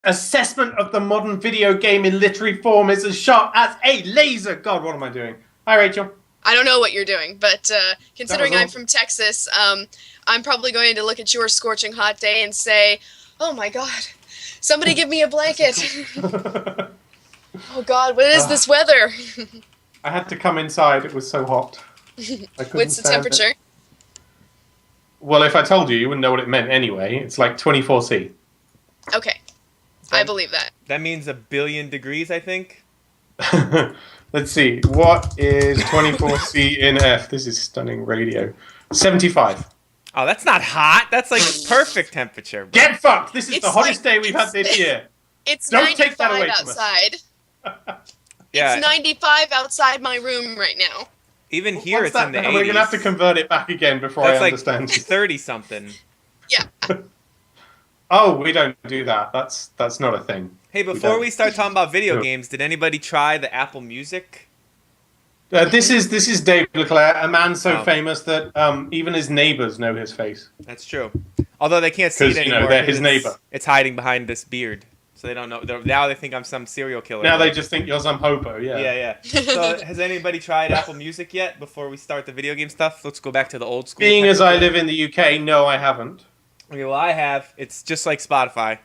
assessment of the modern video game in literary form is as sharp as a laser. God, what am I doing? Hi, Rachel. I don't know what you're doing, but considering I'm awesome. from Texas, I'm probably going to look at your scorching hot day and say, "Oh my God, somebody give me a blanket." Oh God, what is this weather? I had to come inside. It was so hot. I couldn't What's the stand temperature? it. Well, if I told you, you wouldn't know what it meant anyway. It's like 24°C. Okay, I believe that. That means 1,000,000,000 degrees, I think. Let's see. What is 24°C in F? This is stunning radio. 75. Oh, that's not hot. That's like perfect temperature. Bro. Get fucked! This is It's the hottest like- day we've had this year. It's Don't 95 take that away from us. outside. Yeah. It's 95 outside my room right now. Even here, What's it's in the 80s. We're going to have to convert it back again before That's I like understand. 30-something. Yeah. Oh, we don't do that. That's not a thing. Hey, before we start talking about video No. games, did anybody try the Apple Music? This is Dave Leclerc, a man so Oh. famous that even his neighbors know his face. That's true. Although they can't see it 'Cause, anymore. they're his 'cause neighbor. It's hiding behind this beard. So they don't know. Now they think I'm some serial killer. Now they just think you're some hopo, yeah. Yeah. So has anybody tried Apple Music yet before we start the video game stuff? Let's go back to the old school. Being as I technical. live in the UK, no, I haven't. Okay, well, I have. It's just like Spotify.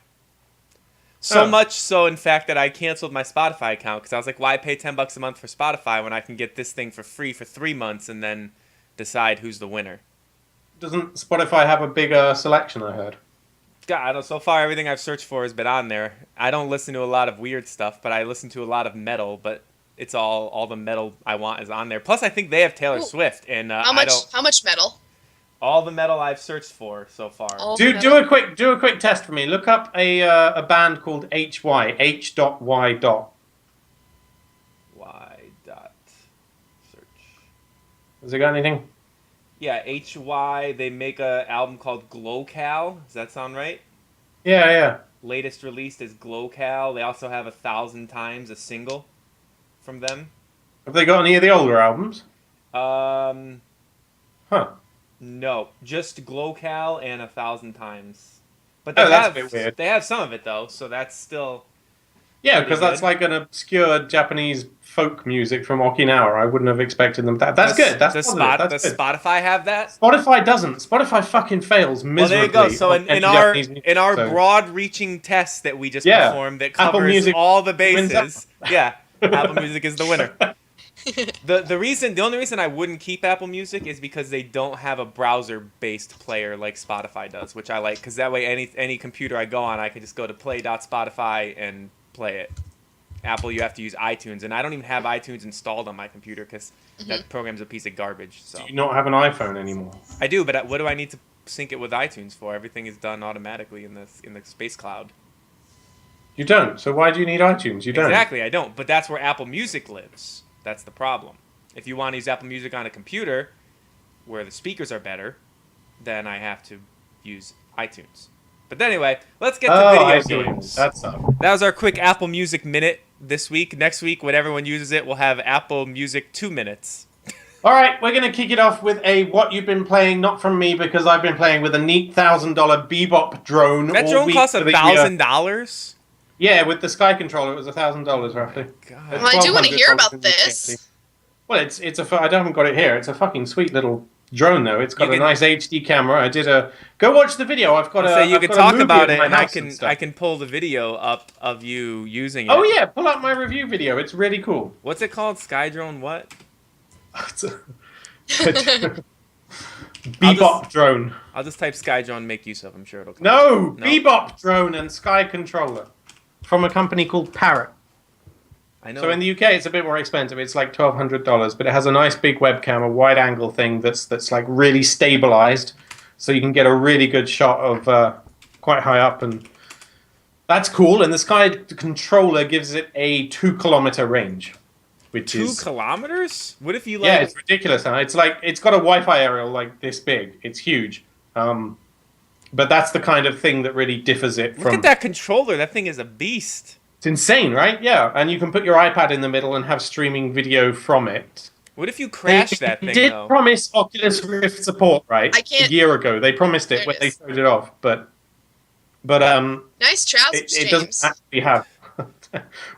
So Oh. much so, in fact, that I canceled my Spotify account because I was like, why pay $10 a month for Spotify when I can get this thing for free for 3 months and then decide who's the winner? Doesn't Spotify have a bigger selection, I heard? God, I don't, so far everything I've searched for has been on there. I don't listen to a lot of weird stuff, but I listen to a lot of metal. But it's all the metal I want is on there. Plus, I think they have Taylor Ooh. Swift, and How much metal? all the metal I've searched for so far. All Do metal? a quick test for me. Look up a band called HY. H.Y. Y dot search. Has it got anything? Yeah, HY. They make a album called Glowcal. Does that sound right? Yeah. Latest released is Glowcal. They also have 1,000 Times, a single from them. Have they got any of the older albums? Huh. No, just Glowcal and 1,000 Times. But Oh, they that's a have bit weird. they have some of it though, so that's still Yeah, Pretty because that's good. like an obscure Japanese folk music from Okinawa. I wouldn't have expected them to. That's good. That's does positive. That's does good. Spotify have that? Spotify doesn't. Spotify fucking fails Well, miserably. there you go. So on in any our Japanese music, in our so- broad-reaching test that we just Yeah. performed that Apple covers Music all the wins out. bases, yeah, Apple Music is the winner. The only reason I wouldn't keep Apple Music is because they don't have a browser-based player like Spotify does, which I like because that way any computer I go on, I can just go to play.spotify and play it. Apple, you have to use iTunes, and I don't even have iTunes installed on my computer because that program's a piece of garbage. So Do you not have an iPhone anymore? I do, but what do I need to sync it with iTunes for? Everything is done automatically in the space cloud. You don't. So why do you need iTunes? You don't. Exactly, I don't. But that's where Apple Music lives. That's the problem. If you want to use Apple Music on a computer where the speakers are better, then I have to use iTunes. But anyway, let's get to I see video what you mean. games. That's up. That was our quick Apple Music minute this week. Next week, when everyone uses it, we'll have Apple Music 2 minutes. All right, we're going to kick it off with a what you've been playing, not from me, because I've been playing with a neat $1,000 Bebop drone. That all drone week costs for the year. $1,000? Yeah, with the Sky Controller, it was $1,000 roughly. God. Well, I do want to hear $1,200 about in this. USD. Well, I haven't got it here. It's a fucking sweet little drone, though. It's got You a can- nice HD camera. Go watch the video. I've got a. So you I've can got a talk movie about of it, my and I house can stuff. I can pull the video up of you using it. Oh yeah, pull up my review video. It's really cool. What's it called? Skydrone what? It's a- Bebop drone. I'll just type Skydrone, make use of. I'm sure it'll come. No, No. Bebop drone and Sky Controller from a company called Parrot. I know. So in the UK, it's a bit more expensive. It's like $1,200, but it has a nice big webcam, a wide-angle thing that's like really stabilized, so you can get a really good shot of quite high up, and that's cool. And the Sky Controller gives it a 2-kilometer range, which 2 is kilometers? What if you like? yeah, it's ridiculous. Huh? It's like it's got a Wi-Fi aerial like this big. It's huge. But that's the kind of thing that really differs it Look from. at that controller. That thing is a beast. It's insane, right? Yeah, and you can put your iPad in the middle and have streaming video from it. What if you crash They that thing did though? promise Oculus Rift support, right? I can't- A year ago, they promised There it it when they is. showed it off, but But Nice trousers, it doesn't James. actually have.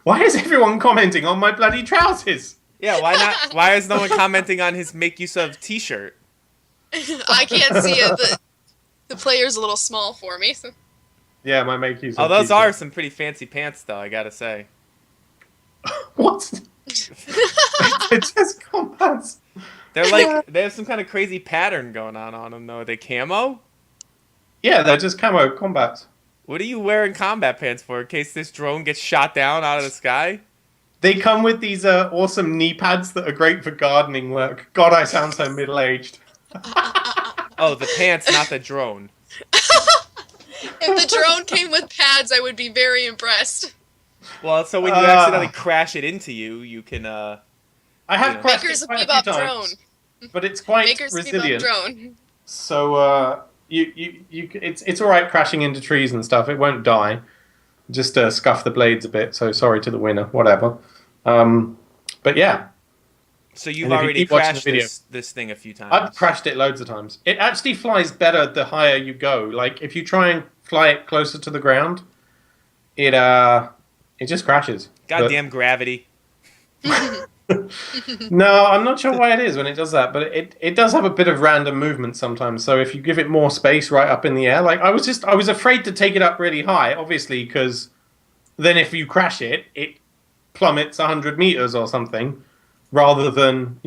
Why is everyone commenting on my bloody trousers? Yeah, why not? Why is no one commenting on his make use of T-shirt? I can't see it. The player's a little small for me. So. Yeah, my make use. Oh, of those t-shirt. are some pretty fancy pants, though. I gotta say. What? They're just combats. They're like they have some kind of crazy pattern going on them, though. Are they camo? Yeah, they're just camo combats. What are you wearing combat pants for? In case this drone gets shot down out of the sky? They come with these awesome knee pads that are great for gardening work. God, I sound so middle-aged. Oh, the pants, not the drone. If the drone came with pads, I would be very impressed. Well, so when you accidentally crash it into you, you can. I have Yeah. crashed Makers it of quite a Bebop few times, drone. but it's quite Makers of Bebop resilient. drone. So it's all right crashing into trees and stuff. It won't die. Just scuff the blades a bit. So sorry to the winner. Whatever. But yeah, So you've And if you already keep watching the crashed video- this thing a few times. I've crashed it loads of times. It actually flies better the higher you go. Like if you try and fly it closer to the ground, it just crashes. Goddamn gravity. No, I'm not sure why it is when it does that, but it does have a bit of random movement sometimes. So if you give it more space right up in the air, like I was afraid to take it up really high, obviously, because then if you crash it, it plummets 100 meters or something, rather than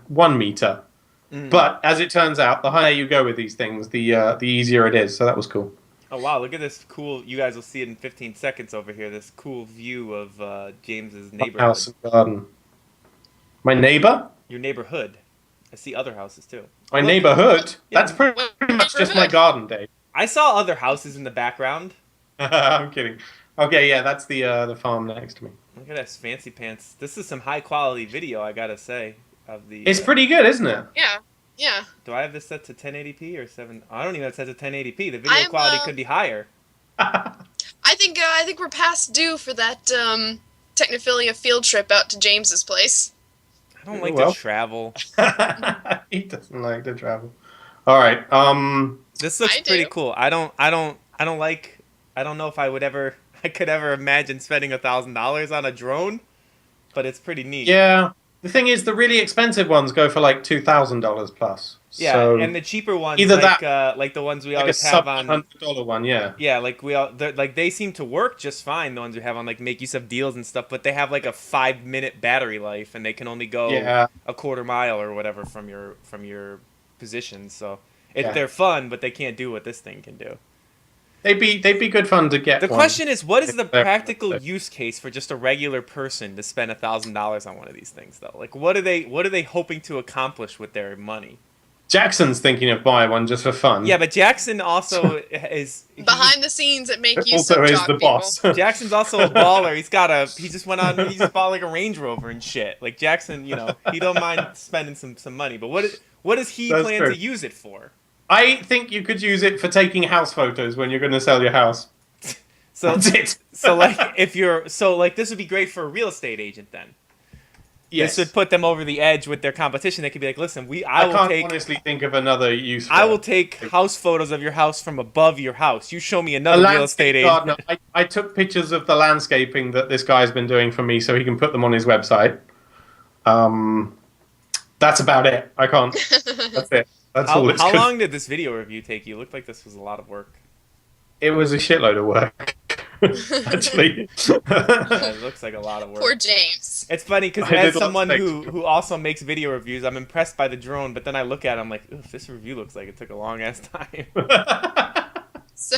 1 meter. But as it turns out, the higher you go with these things, the easier it is. So that was cool. Oh wow! Look at this cool. You guys will see it in 15 seconds over here. This cool view of James's neighborhood. House and garden. My neighbor? Your neighborhood. I see other houses too. My Look, neighborhood? Yeah. That's pretty much just my garden, Dave. I saw other houses in the background. I'm kidding. Okay, yeah, that's the farm next to me. Look at this fancy pants. This is some high quality video, I gotta say. Of the. It's pretty good, isn't it? Yeah. Do I have this set to 1080p or 7? I don't even have it set to 1080p. The video quality could be higher. I think we're past due for that Technophilia field trip out to James's place. I don't like Well. to travel. He doesn't like to travel. All right. This looks I pretty do. cool. I don't know if I could ever imagine spending $1,000 on a drone, but it's pretty neat. Yeah. The thing is, the really expensive ones go for like $2,000 plus. Yeah, So and the cheaper ones, either like the ones we like a always sub have on. $100 one, yeah. Yeah, like they seem to work just fine. The ones we have on like make use of deals and stuff, but they have like a 5-minute battery life, and they can only go Yeah. a quarter mile or whatever from your position. So Yeah. they're fun, but they can't do what this thing can do. They'd be good fun to get. The one. question is, what is the They're- practical use case for just a regular person to spend $1,000 on one of these things, though? Like, what are they hoping to accomplish with their money? Jackson's thinking of buying one just for fun. Yeah, but Jackson also is Behind the scenes at Make Use also of is Talk the people. boss. Jackson's also a baller. He just bought like a Range Rover and shit. Like Jackson, he don't mind spending some money. But what does he That's plan true. to use it for? I think you could use it for taking house photos when you're going to sell your house. So That's it. so like this would be great for a real estate agent then. Yes. This would put them over the edge with their competition. They could be like, listen, I can't honestly think of another use for I will it. take house photos of your house from above your house. You show me A another real estate landscape agent. gardener. I took pictures of the landscaping that this guy's been doing for me so he can put them on his website. That's about it. I can't. That's it. That's all it's How good. long did this video review take you? It looked like this was a lot of work. It was a shitload of work, actually. Yeah, it looks like a lot of work. Poor James. It's funny because I as did lots someone of who also makes video reviews, I'm impressed by the drone, but then I look at it, I'm like, oof, this review looks like it took a long ass time. So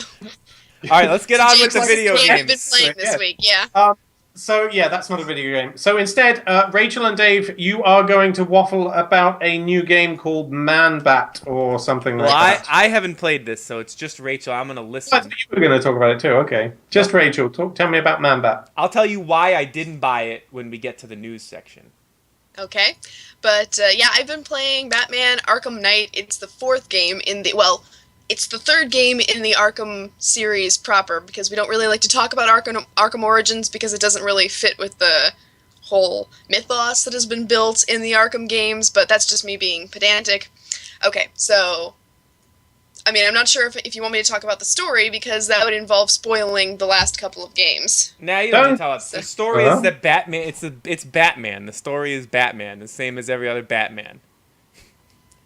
All right, let's get on with James the video has been games. playing this Yeah. week, yeah. So, yeah, that's not a video game. So, instead, Rachel and Dave, you are going to waffle about a new game called Man Bat or something Well, like that. I haven't played this, so it's just Rachel. I'm gonna I listen. thought you were going to talk about it too. Okay. Just Rachel. Tell me about Man Bat. I'll tell you why I didn't buy it when we get to the news section. Okay. But, yeah, I've been playing Batman Arkham Knight. It's the fourth game in the... Well, it's the third game in the Arkham series proper, because we don't really like to talk about Arkham Origins because it doesn't really fit with the whole mythos that has been built in the Arkham games, but that's just me being pedantic. Okay, so I mean, I'm not sure if you want me to talk about the story, because that would involve spoiling the last couple of games. Now you don't need Don't- to tell us. The story is that Batman. It's Batman. The story is Batman, the same as every other Batman.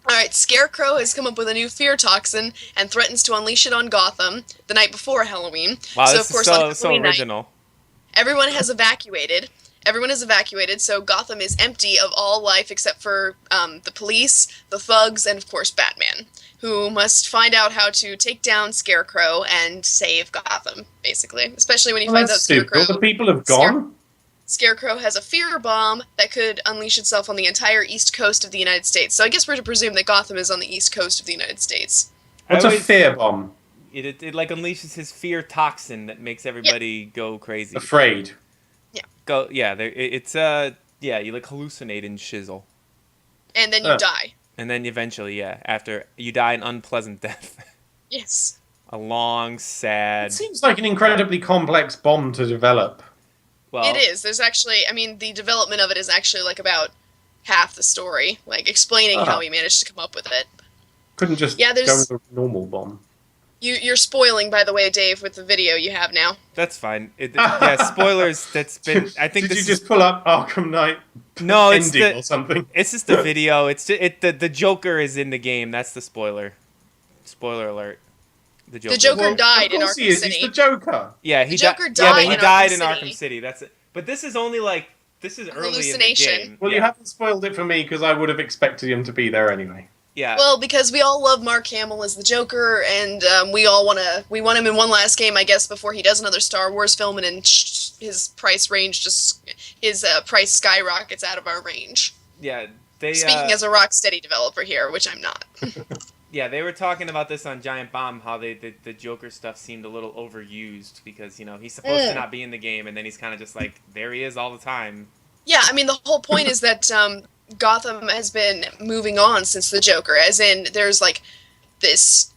Alright, Scarecrow has come up with a new fear toxin and threatens to unleash it on Gotham the night before Halloween. Wow, so, this of course, is on so Halloween night, original. everyone has evacuated. Everyone is evacuated, so Gotham is empty of all life except for the police, the thugs, and, of course, Batman, who must find out how to take down Scarecrow and save Gotham, basically. Especially when he finds out That's stupid. Scarecrow... All the people have gone? Scarecrow has a fear bomb that could unleash itself on the entire east coast of the United States. So I guess we're to presume that Gotham is on the east coast of the United States. What's a fear bomb? It like unleashes his fear toxin that makes everybody go crazy. Afraid. You like hallucinate and shizzle. And then you die. And then eventually, after you die an unpleasant death. Yes. A long, sad... It seems like an incredibly complex bomb to develop. Well, It is. There's actually, I mean, the development of it is actually like about half the story, like explaining how he managed to come up with it. Couldn't just Yeah, go there's- with a normal bomb. You're spoiling, by the way, Dave, with the video you have now. That's fine. Spoilers. That's been. I think Did this you just pull up Arkham Knight no, it's ending or something? It's just a video. The Joker is in the game. That's the spoiler. Spoiler alert. The Joker. The Joker died in of course Arkham he is. City. He's the Joker. Yeah, The Joker died but he in died Arkham in City. Arkham City. That's it. But this is only like early in the Hallucination. game. Well, you haven't spoiled it for me because I would have expected him to be there anyway. Yeah. Well, because we all love Mark Hamill as the Joker, and we want him in one last game, I guess, before he does another Star Wars film, and then his price skyrockets out of our range. Yeah. They. Speaking as a Rocksteady developer here, which I'm not. Yeah, they were talking about this on Giant Bomb, how the Joker stuff seemed a little overused because, he's supposed to not be in the game, and then he's kind of just like, there he is all the time. Yeah, I mean, the whole point is that Gotham has been moving on since the Joker, as in there's like this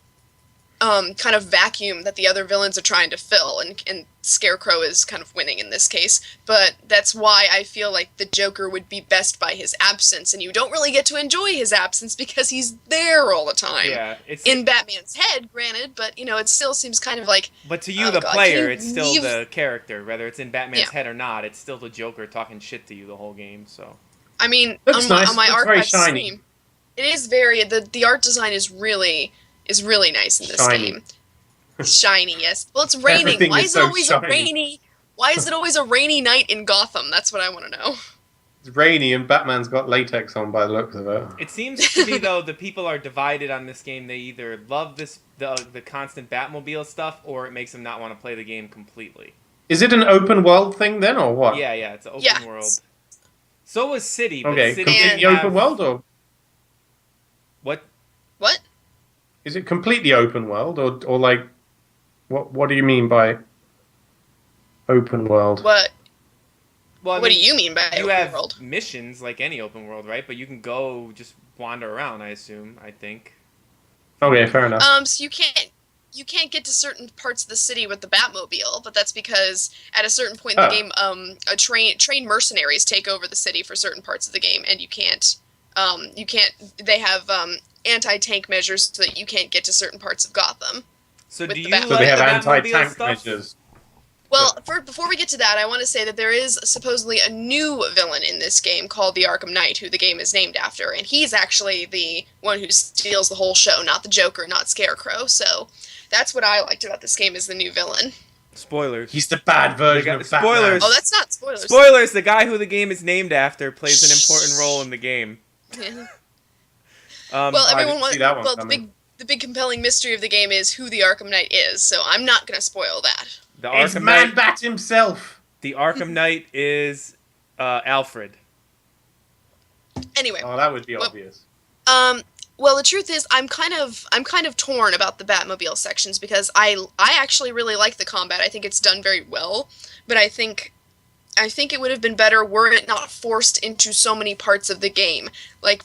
kind of vacuum that the other villains are trying to fill, and Scarecrow is kind of winning in this case. But that's why I feel like the Joker would be best by his absence, and you don't really get to enjoy his absence because he's there all the time. Yeah, it's in Batman's head, granted, but it still seems kind of like. But to you, oh the God, player, can you it's still leave- the character, whether it's in Batman's Yeah. head or not. It's still the Joker talking shit to you the whole game. So. I mean, Looks nice. on my Looks very archive shiny. stream, it is very the art design is really nice in this Shiny. game. Shiny, yes. Well, it's raining. Everything Why is is so it always shiny. a rainy? Why is it always a rainy night in Gotham? That's what I want to know. It's rainy and Batman's got latex on by the looks of it. It seems to me though the people are divided on this game. They either love the constant Batmobile stuff, or it makes them not want to play the game completely. Is it an open world thing then, or what? Yeah, it's an open Yes. world. So was City. But Okay, City completely didn't open have- world, or What? What? is it completely open world, or like, what do you mean by open world? What? Well, I What do mean, you mean by You open have world? missions like any open world, right? But you can go just wander around. I assume. I think. Okay, fair enough. So you can't get to certain parts of the city with the Batmobile, but that's because at a certain point in the game, trained mercenaries take over the city for certain parts of the game, and you can't. They have anti-tank measures so that you can't get to certain parts of Gotham. So With do the you Batmobile. So like they have the Batmobile anti-tank stuff? measures. Well, before we get to that, I want to say that there is supposedly a new villain in this game called the Arkham Knight, who the game is named after, and he's actually the one who steals the whole show, not the Joker, not Scarecrow. So that's what I liked about this game, is the new villain. Spoilers. He's the bad version of Batman. spoilers. Oh, that's not spoilers. Spoilers! The guy who the game is named after plays an important role in the game. Well, I everyone didn't wants. see that one Well, coming. the big compelling mystery of the game is who the Arkham Knight is. So I'm not going to spoil that. The It's Arkham Man Knight. Bat himself. The Arkham Knight is Alfred. Anyway, Oh, that would be Well- obvious. well, the truth is, I'm kind of torn about the Batmobile sections because I actually really like the combat. I think it's done very well, but I think it would have been better were it not forced into so many parts of the game. Like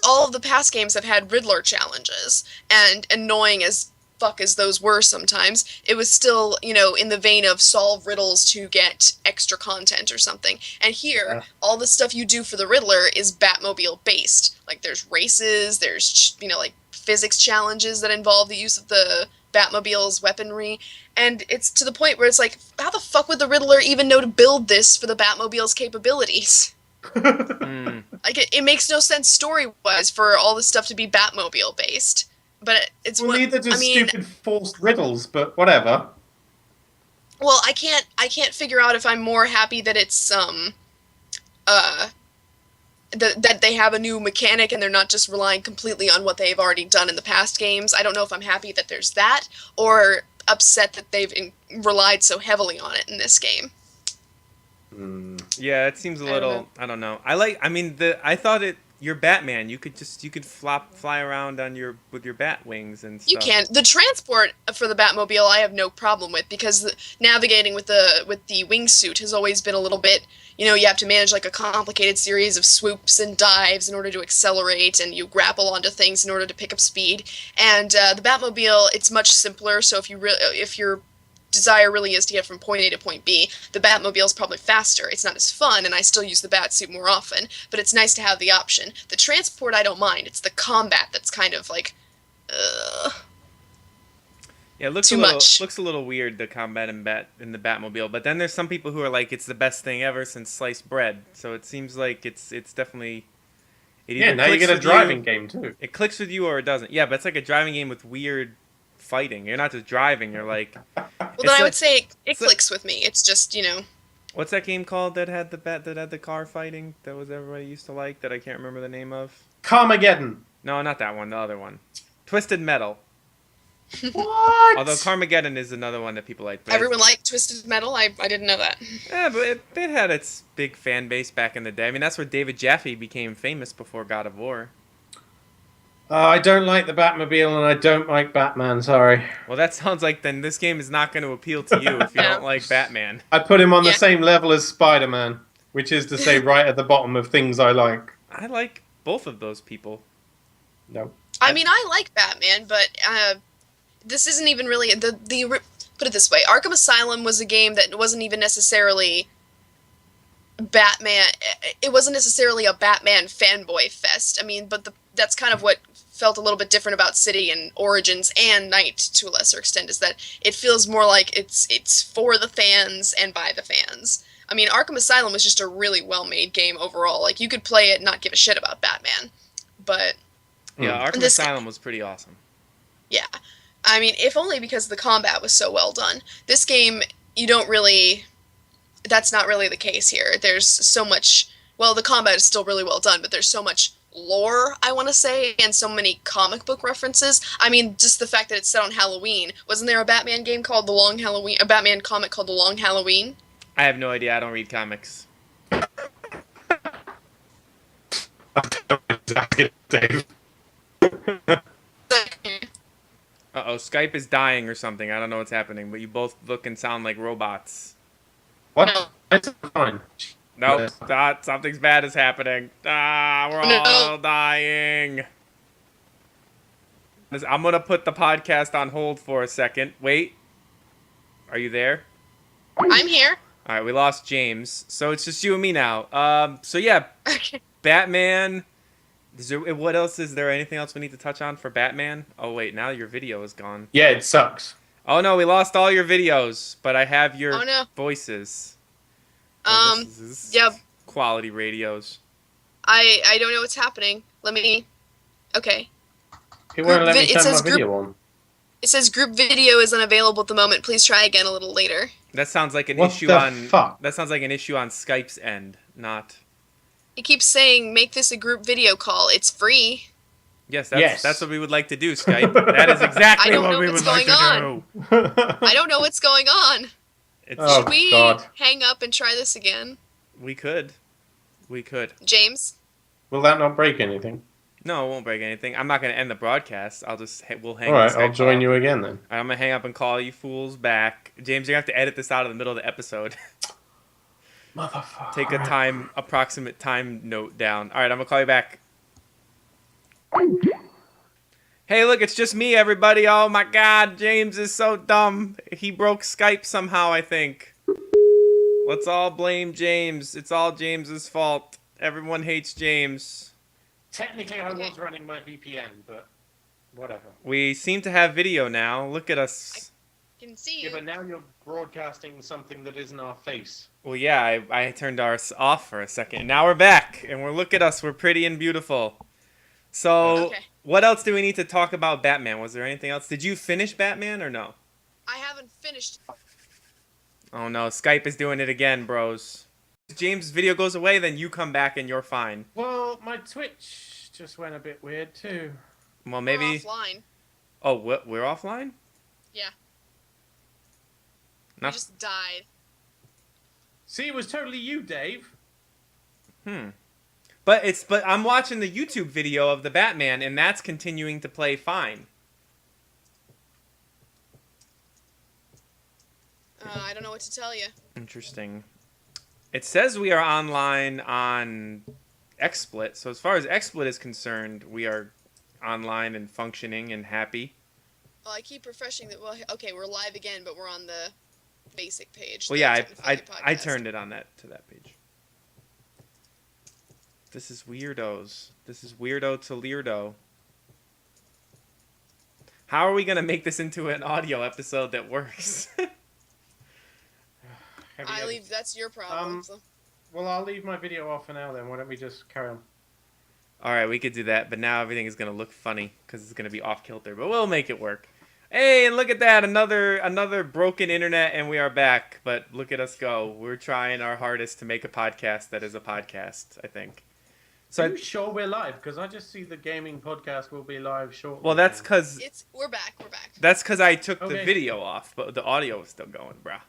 all of the past games have had Riddler challenges, and annoying as fuck as those were sometimes, it was still, in the vein of solve riddles to get extra content or something. And here, all the stuff you do for the Riddler is Batmobile based. Like, there's races, there's, physics challenges that involve the use of the Batmobile's weaponry, and it's to the point where it's like, how the fuck would the Riddler even know to build this for the Batmobile's capabilities? Like, it makes no sense story-wise for all this stuff to be Batmobile-based. But it's Well, what neither does I mean. stupid forced riddles, but whatever. Well, I can't figure out if I'm more happy that it's that they have a new mechanic and they're not just relying completely on what they've already done in the past games. I don't know if I'm happy that there's that, or upset that they've relied so heavily on it in this game. Yeah, it seems a little. I don't know. I thought you're Batman. You could fly around with your bat wings and stuff. You can. The transport for the Batmobile I have no problem with, because navigating with the wingsuit has always been a little bit, you have to manage like a complicated series of swoops and dives in order to accelerate, and you grapple onto things in order to pick up speed. And the Batmobile, it's much simpler, so if your desire really is to get from point A to point B, the Batmobile is probably faster. It's not as fun, and I still use the Batsuit more often, but it's nice to have the option. The transport I don't mind. It's the combat that's kind of like, yeah, it looks looks a little weird, the combat in the Batmobile. But then there's some people who are like, it's the best thing ever since sliced bread. So it seems like it's definitely. Now you get a driving game too. It clicks with you or it doesn't. Yeah, but it's like a driving game with weird fighting. You're not just driving. You're like. Well, then I would say it clicks with me. It's just What's that game called that had the car fighting that was everybody used to like that I can't remember the name of? Carmageddon. No, not that one. The other one. Twisted Metal. What? Although Carmageddon is another one that people like. Everyone liked Twisted Metal? I didn't know that. Yeah, but it had its big fan base back in the day. I mean, that's where David Jaffe became famous before God of War. I don't like the Batmobile and I don't like Batman, sorry. Well, that sounds like then this game is not going to appeal to you if you don't like Batman. I put him on the same level as Spider-Man, which is to say right at the bottom of things I like. I like both of those people. No. I mean, I like Batman, but this isn't even really put it this way. Arkham Asylum was a game that wasn't even necessarily Batman. It wasn't necessarily a Batman fanboy fest. I mean, but that's kind of what felt a little bit different about City and Origins and Night to a lesser extent, is that it feels more like it's for the fans and by the fans. I mean, Arkham Asylum was just a really well-made game overall. Like, you could play it and not give a shit about Batman. But yeah, Arkham Asylum was pretty awesome. Yeah. I mean, if only because the combat was so well done. This game, that's not really the case here. There's so much, well, the combat is still really well done, but there's so much lore, I want to say, and so many comic book references. I mean, just the fact that it's set on Halloween. Wasn't there a Batman game called The Long Halloween, a Batman comic called The Long Halloween? I have no idea. I don't read comics. Dave. Uh-oh, Skype is dying or something. I don't know what's happening, but you both look and sound like robots. What? It's fine. Nope, something's bad is happening. We're all dying. I'm going to put the podcast on hold for a second. Wait. Are you there? I'm here. All right, we lost James. So it's just you and me now. So yeah, Okay. Batman. What else? Is there anything else we need to touch on for Batman? Oh, wait, now your video is gone. Yeah, it sucks. Oh, no, we lost all your videos, but I have your voices. This is yeah. Quality radios. I don't know what's happening. Let me... Okay. It won't let me turn my video on. It says group video is unavailable at the moment. Please try again a little later. That sounds like an What issue the on... fuck? That sounds like an issue on Skype's end, not... It keeps saying, make this a group video call. It's free. Yes, that's what we would like to do, Skype. That is exactly what we would like to do. I don't know what's going on. Should we hang up and try this again? We could. James? Will that not break anything? No, it won't break anything. I'm not going to end the broadcast. We'll hang. All right, I'll join you again then. I'm going to hang up and call you fools back. James, you're going to have to edit this out of the middle of the episode. Motherfucker. Take a approximate time note down. All right, I'm going to call you back. Hey, look, it's just me, everybody. Oh, my God. James is so dumb. He broke Skype somehow, I think. Let's all blame James. It's all James's fault. Everyone hates James. Technically, I was running my VPN, but... Whatever. We seem to have video now. Look at us. Can see Yeah, you. but now you're broadcasting something that isn't our face. Well, yeah, I turned ours off for a second. Now we're back, and look at us. We're pretty and beautiful. So, Okay. what else do we need to talk about Batman? Was there anything else? Did you finish Batman or no? I haven't finished. Oh no, Skype is doing it again, bros. If James' video goes away, then you come back and you're fine. Well, my Twitch just went a bit weird too. Well, We're maybe. offline. Oh, what? We're offline? Yeah. No. We just died. See, it was totally you, Dave. But I'm watching the YouTube video of the Batman, and that's continuing to play fine. I don't know what to tell you. Interesting. It says we are online on XSplit, so as far as XSplit is concerned, we are online and functioning and happy. Well, I keep refreshing that. Well, okay, we're live again, but we're on the basic page. Well, the yeah, I Technophilia turned it on to that page. This is weirdos. This is weirdo to leerdo. How are we gonna make this into an audio episode that works? I leave. That's your problem. So. Well, I'll leave my video off for now then. Why don't we just carry on? All right, we could do that, but now everything is gonna look funny because it's gonna be off kilter. But we'll make it work. Hey, and look at that! Another broken internet, and we are back. But look at us go. We're trying our hardest to make a podcast that is a podcast. I think. So Are you sure we're live? Because I just see the gaming podcast will be live shortly. well, that's because We're back. We're back. that's because I took the Okay. video off, but the audio is still going, bruh.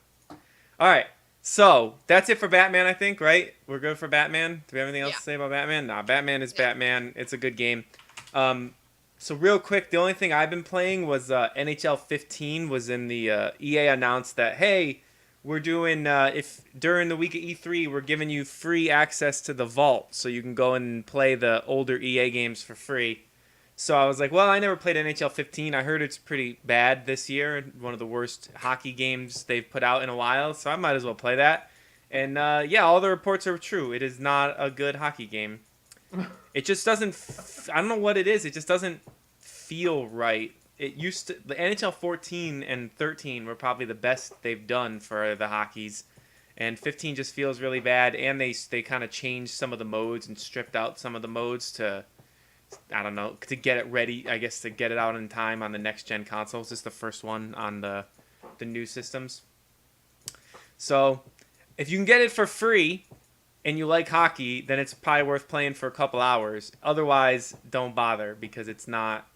All right, so that's it for Batman. I think, right? We're good for Batman. Do we have anything else Yeah. to say about Batman? Nah, Batman is No. Batman. It's a good game. So real quick, the only thing I've been playing was NHL 15 was in the EA announced that, hey, we're doing, if during the week of E3, we're giving you free access to the vault so you can go and play the older EA games for free. So I was like, well, I never played NHL 15. I heard it's pretty bad this year, one of the worst hockey games they've put out in a while, so I might as well play that. And yeah, all the reports are true. It is not a good hockey game. It just doesn't. I don't know what it is. It just doesn't feel right. It used to. The NHL 14 and 13 were probably the best they've done for the hockeys, and 15 just feels really bad. And they kind of changed some of the modes and stripped out some of the modes to, I don't know, to get it ready. I guess to get it out in time on the next gen consoles. This is the first one on the new systems. So, if you can get it for free, and you like hockey, then it's probably worth playing for a couple hours. Otherwise, don't bother because it's not.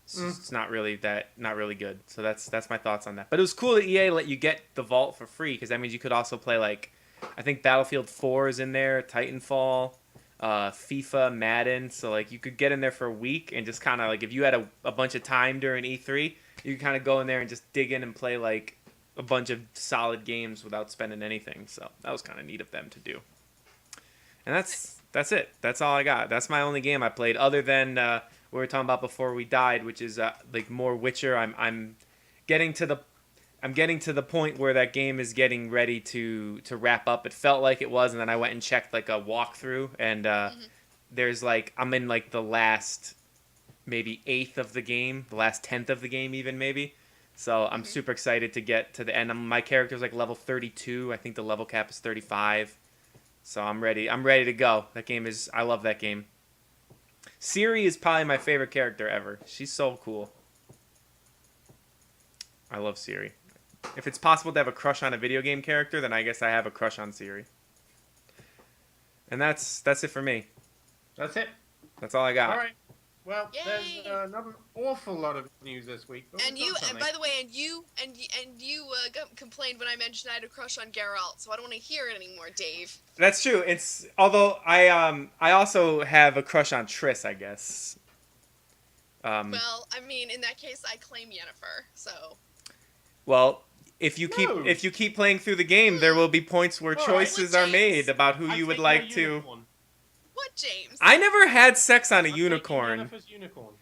It's not really good. So that's my thoughts on that. But it was cool that EA let you get the vault for free because that means you could also play like, I think Battlefield 4 is in there, Titanfall, FIFA, Madden. So like you could get in there for a week and just kind of like if you had a bunch of time during E3, you could kind of go in there and just dig in and play like a bunch of solid games without spending anything. So that was kind of neat of them to do. And that's it. That's all I got. That's my only game I played, other than we were talking about before we died, which is like more Witcher. I'm getting to the point where that game is getting ready to wrap up. It felt like it was, and then I went and checked like a walkthrough, and there's like I'm in like the last maybe 1/8 of the game, the last 1/10 of the game even maybe. So I'm super excited to get to the end. My character's like level 32. I think the level cap is 35. So I'm ready. I'm ready to go. That game is. I love that game. Siri is probably my favorite character ever. She's so cool. I love Siri. If it's possible to have a crush on a video game character, then I guess I have a crush on Siri. And that's it for me. That's it. That's all I got. All right. Well, Yay! there's not an awful lot of news this week. But And we've you, got and something. by the way, you complained when I mentioned I had a crush on Geralt, so I don't want to hear it anymore, Dave. That's true. It's although I also have a crush on Triss, I guess. Well, I mean, in that case, I claim Yennefer. So. Well, if you No. keep playing through the game, there will be points where All right. choices Well, are made James, about who I you would take like my to. unicorn. What, James? I never had sex on a I'm unicorn. taking Yennefer's unicorn.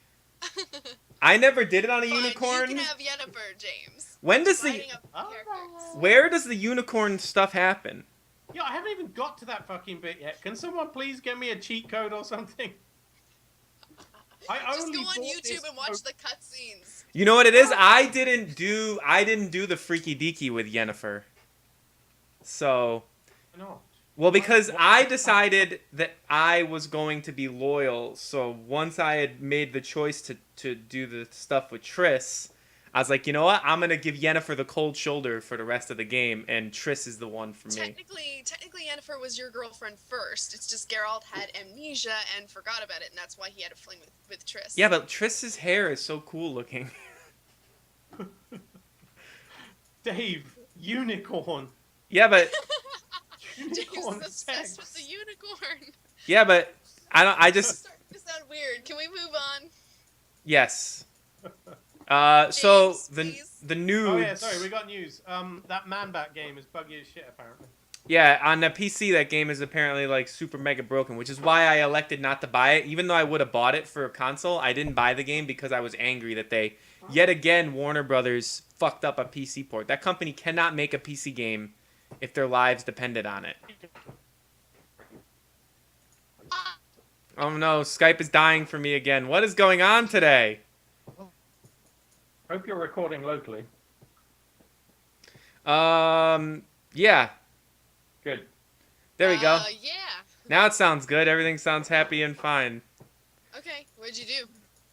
I never did it on a Fine, unicorn. You can have Yennefer, James. When does Lining the up Oh. characters. where does the unicorn stuff happen? Yeah, I haven't even got to that fucking bit yet. Can someone please get me a cheat code or something? I Just only go on bought this YouTube and watch the cutscenes. You know what it is? I didn't do the freaky deaky with Yennefer. So, No. well, because I decided that I was going to be loyal. So once I had made the choice to do the stuff with Triss, I was like, you know what? I'm gonna give Yennefer the cold shoulder for the rest of the game, and Triss is the one for me. Technically, Yennefer was your girlfriend first. It's just Geralt had amnesia and forgot about it, and that's why he had a fling with Triss. Yeah, but Triss's hair is so cool looking. Dave, unicorn. Yeah, but Unicorn Dave's obsessed with the unicorn. yeah, but I It's just starting to sound weird. Can we move on? yes. So James, the please. the news. Oh yeah, sorry, we got news. That Man-Bat game is buggy as shit apparently. Yeah, on the PC, that game is apparently like super mega broken, which is why I elected not to buy it. Even though I would have bought it for a console, I didn't buy the game because I was angry that they, yet again, Warner Brothers fucked up a PC port. That company cannot make a PC game if their lives depended on it. Oh no, Skype is dying for me again. What is going on today? Hope you're recording locally. Yeah. Good. There we go. Yeah. Now it sounds good. Everything sounds happy and fine. Okay, what'd you do?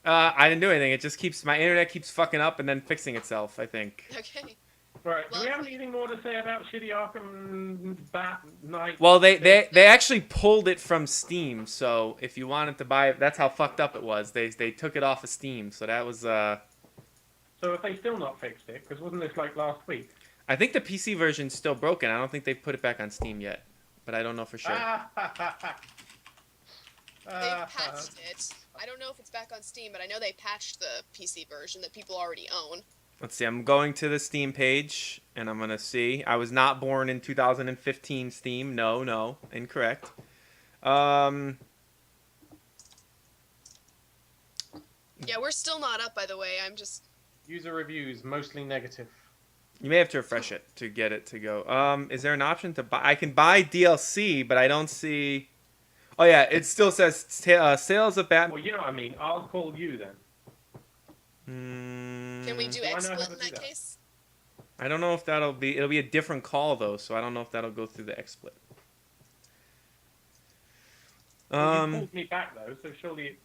I didn't do anything. It just keeps, my internet keeps fucking up and then fixing itself, I think. Okay. Right, do we have anything more to say about Shitty Arkham Bat Night? Well, they actually pulled it from Steam, so if you wanted to buy it, that's how fucked up it was. They took it off of Steam, so that was, So have they still not fixed it? Because wasn't this like last week? I think the PC version's still broken. I don't think they've put it back on Steam yet, but I don't know for sure. They've patched it. I don't know if it's back on Steam, but I know they patched the PC version that people already own. Let's see, I'm going to the Steam page, and I'm going to see. I was not born in 2015 Steam. No, incorrect. Yeah, we're still not up, by the way. I'm just... User reviews, mostly negative. You may have to refresh it to get it to go. Is there an option to buy? I can buy DLC, but I don't see... Oh, yeah, it still says sales of Batman. Well, you know what I mean. I'll call you then. Can we do I know how XSplit to in do that that. case? I don't know if that'll be... It'll be a different call, though, so I don't know if that'll go through the XSplit. Well, you called me back though, so surely.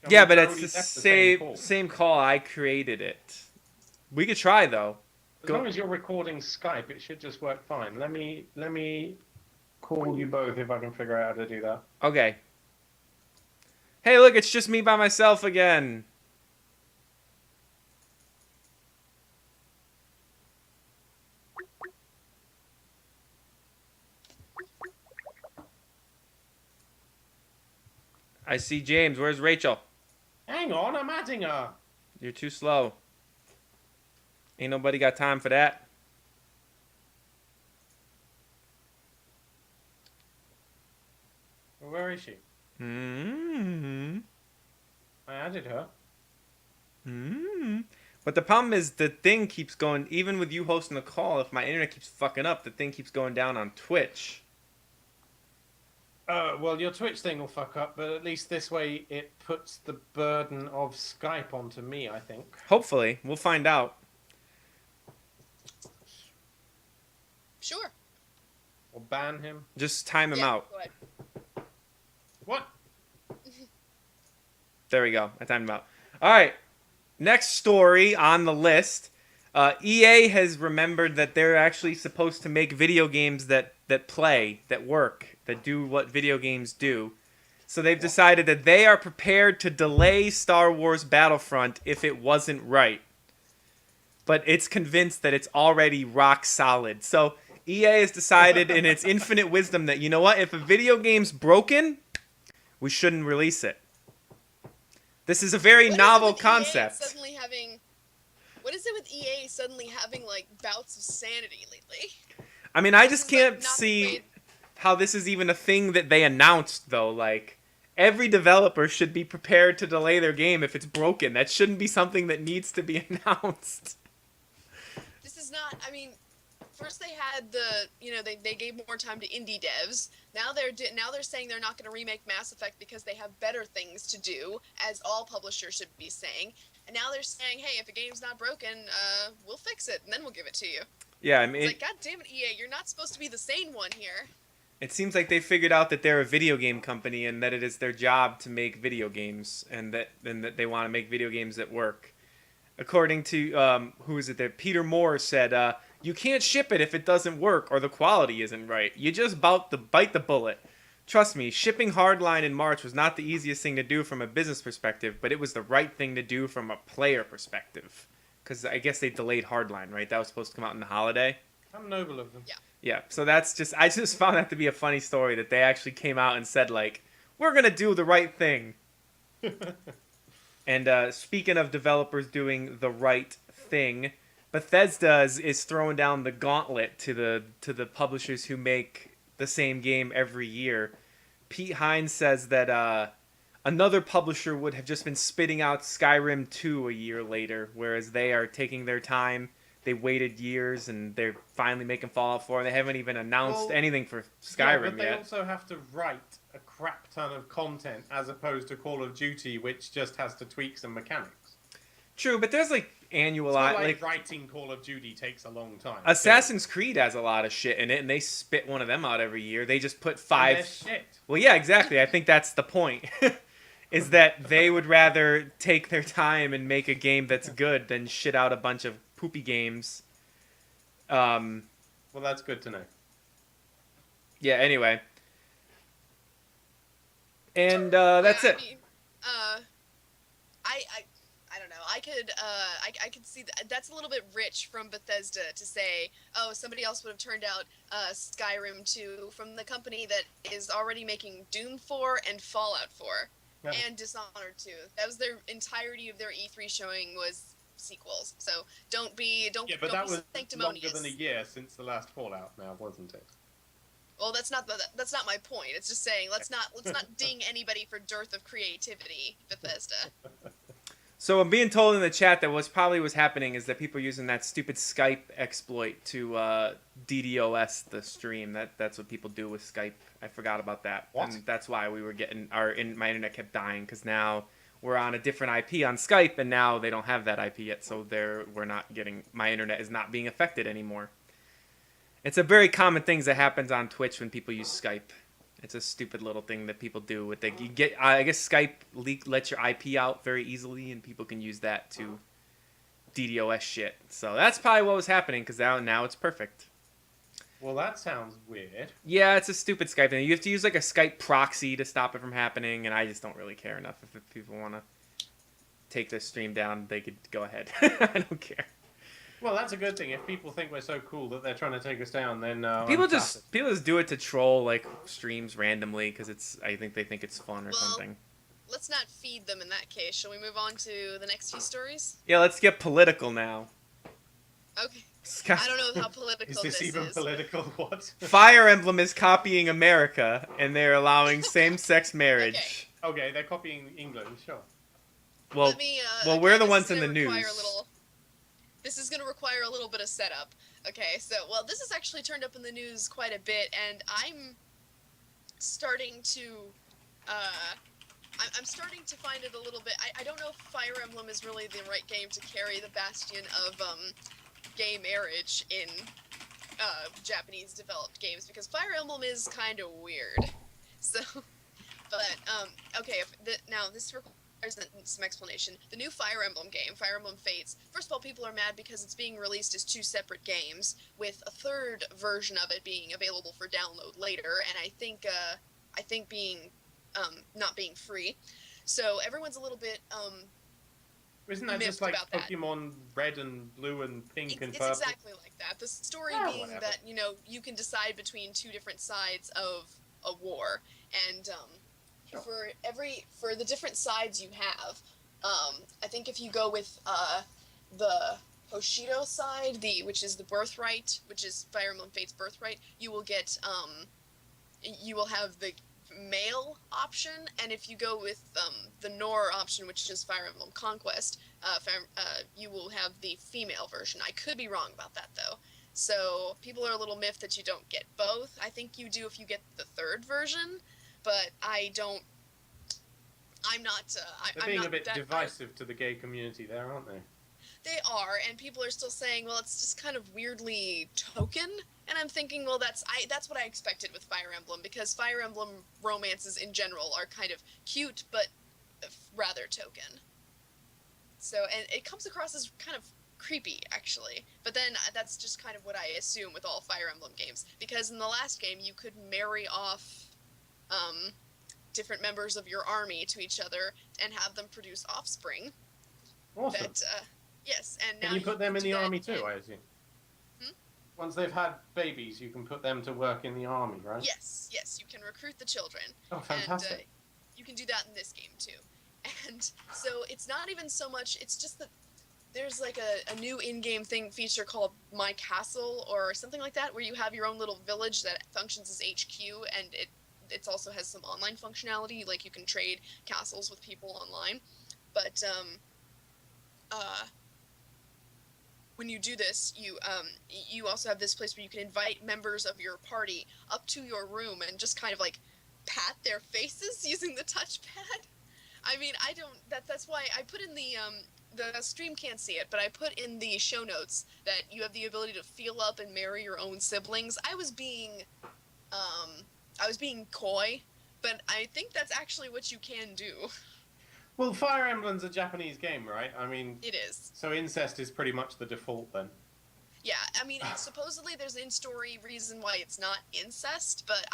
Yeah, but it's already the left same call. I created it. We could try, though. As long as you're recording Skype, it should just work fine. Let me call you both if I can figure out how to do that. Okay. Hey, look, it's just me by myself again. I see James. Where's Rachel? Hang on, I'm adding her. You're too slow. Ain't nobody got time for that. Well, where is she? Mm-hmm. I added her. Mm-hmm. But the problem is the thing keeps going, even with you hosting the call, if my internet keeps fucking up, the thing keeps going down on Twitch. Well, your Twitch thing will fuck up, but at least this way it puts the burden of Skype onto me, I think. Hopefully. We'll find out. Sure. Or ban him. Just time him out. Go ahead. What? There we go. I timed him out. All right. Next story on the list. EA has remembered that they're actually supposed to make video games that play, that work, that do what video games do. So they've decided that they are prepared to delay Star Wars Battlefront if it wasn't right. But it's convinced that it's already rock solid. So EA has decided in its infinite wisdom that, you know what, if a video game's broken, we shouldn't release it. This is a very novel concept. What is it with EA suddenly having like bouts of sanity lately? I mean, I just This is, like, can't not see the way- how this is even a thing that they announced, though. Like, every developer should be prepared to delay their game if it's broken. That shouldn't be something that needs to be announced. This is not. I mean, first they had they gave more time to indie devs. Now they're saying they're not going to remake Mass Effect because they have better things to do, as all publishers should be saying. And now they're saying, hey, if a game's not broken, we'll fix it and then we'll give it to you. Yeah, I mean, it's like, God damn it, EA, you're not supposed to be the sane one here. it seems like they figured out that they're a video game company and that it is their job to make video games, and that they want to make video games that work. According to who is it there? Peter Moore said, "You can't ship it if it doesn't work or the quality isn't right. You just bite the bullet. Trust me, shipping Hardline in March was not the easiest thing to do from a business perspective, but it was the right thing to do from a player perspective. Because I guess they delayed Hardline, right? That was supposed to come out in the holiday. How noble of them. Yeah. Yeah, so I just found that to be a funny story that they actually came out and said, like, we're going to do the right thing. And speaking of developers doing the right thing, Bethesda is throwing down the gauntlet to the publishers who make the same game every year. Pete Hines says that another publisher would have just been spitting out Skyrim 2 a year later, whereas they are taking their time. They waited years, and they're finally making Fallout 4. They haven't even announced anything for Skyrim but they yet. also have to write a crap ton of content, as opposed to Call of Duty, which just has to tweak some mechanics. True, but there's like annual... It's not like writing Call of Duty takes a long time. Assassin's Creed has a lot of shit in it, and they spit one of them out every year. They just put 5... And shit. Well, yeah, exactly. I think that's the point. Is that they would rather take their time and make a game that's good than shit out a bunch of poopy games. Well, that's good to know. Yeah, anyway. And that's it. I mean, I don't know. I could see that's a little bit rich from Bethesda to say, oh, somebody else would have turned out Skyrim 2 from the company that is already making Doom 4 and Fallout 4 and Dishonored 2. That was their entirety of their E3 showing was sequels. So don't be but that was sanctimonious. longer than a year since the last Fallout now, wasn't it? Well, that's not my point. It's just saying let's not ding anybody for dearth of creativity, Bethesda. So I'm being told in the chat that what's probably was happening is that people are using that stupid Skype exploit to DDoS the stream. That's what people do with Skype. I forgot about that. What? And that's why we were getting my internet kept dying, because now we're on a different IP on Skype, and now they don't have that IP yet, so we're not getting, my internet is not being affected anymore. It's a very common thing that happens on Twitch when people use Skype. It's a stupid little thing that people do. I guess Skype lets your IP out very easily, and people can use that to DDoS shit. So that's probably what was happening, because now it's perfect. Well, that sounds weird. Yeah, it's a stupid Skype thing. You have to use like a Skype proxy to stop it from happening, and I just don't really care enough. If people want to take their stream down, they could go ahead. I don't care. Well, that's a good thing. If people think we're so cool that they're trying to take us down, then people just do it to troll like streams randomly because I think they think it's fun or something. Let's not feed them in that case. Shall we move on to the next few stories? Yeah, let's get political now. Okay. I don't know how political is this even political? What? Fire Emblem is copying America, and they're allowing same-sex marriage. Okay, they're copying England, sure. Well, we're the ones in the news. This is going to require a little bit of setup. Okay, so, this has actually turned up in the news quite a bit, and I'm starting to, I'm starting to find it a little bit, I don't know if Fire Emblem is really the right game to carry the bastion of, gay marriage in, Japanese developed games, because Fire Emblem is kind of weird. So, but, okay, now this requires some explanation. The new Fire Emblem game, Fire Emblem Fates, first of all, people are mad because it's being released as 2 separate games, with a third version of it being available for download later, and I think being, not being free. So everyone's a little bit, isn't that just like Pokemon Red and Blue and Pink and Purple? It's exactly like that. The story being that, you can decide between 2 different sides of a war, and, for the different sides you have, I think if you go with the Hoshido side, which is the Birthright, which is Fire Emblem Fate's Birthright, you will get you will have the male option, and if you go with the Nor option, which is Fire Emblem Conquest, you will have the female version. I could be wrong about that though. So people are a little miffed that you don't get both. I think you do if you get the third version, but I don't. I'm not. They're I'm being not a bit that, divisive to the gay community there, aren't they? They are, and people are still saying, well, it's just kind of weirdly token. And I'm thinking, well, that's what I expected with Fire Emblem, because Fire Emblem romances in general are kind of cute, but rather token. So, and it comes across as kind of creepy, actually. But then that's just kind of what I assume with all Fire Emblem games, because in the last game you could marry off different members of your army to each other and have them produce offspring. Awesome. That, yes, and now Can you put them in do the that army too, in- I assume? Hmm? Once they've had babies, you can put them to work in the army, right? Yes, you can recruit the children. Oh, fantastic. And you can do that in this game too. And so it's not even so much, it's just that there's like a new in-game feature called My Castle or something like that, where you have your own little village that functions as HQ, and it also has some online functionality, like you can trade castles with people online. But when you do this, you also have this place where you can invite members of your party up to your room and just kind of like pat their faces using the touchpad. I mean, I don't. That's why I put in the stream can't see it, but I put in the show notes that you have the ability to feel up and marry your own siblings. I was being coy, but I think that's actually what you can do. Well, Fire Emblem's a Japanese game, right? I mean, It is. so incest is pretty much the default then. Yeah, I mean, supposedly there's an in-story reason why it's not incest, but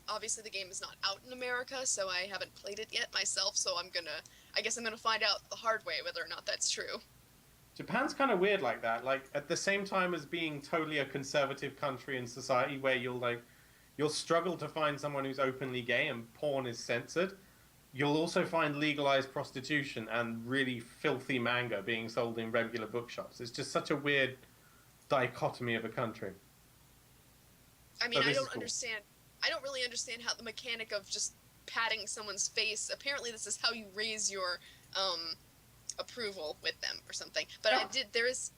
obviously the game is not out in America, so I haven't played it yet myself, so I guess I'm gonna find out the hard way whether or not that's true. Japan's kind of weird like that. Like, at the same time as being totally a conservative country and society where you'll struggle to find someone who's openly gay and porn is censored, you'll also find legalized prostitution and really filthy manga being sold in regular bookshops. It's just such a weird dichotomy of a country. I mean, So I this is don't cool. understand. I don't really understand how the mechanic of just patting someone's face. Apparently, this is how you raise your approval with them or something. But Yeah. there is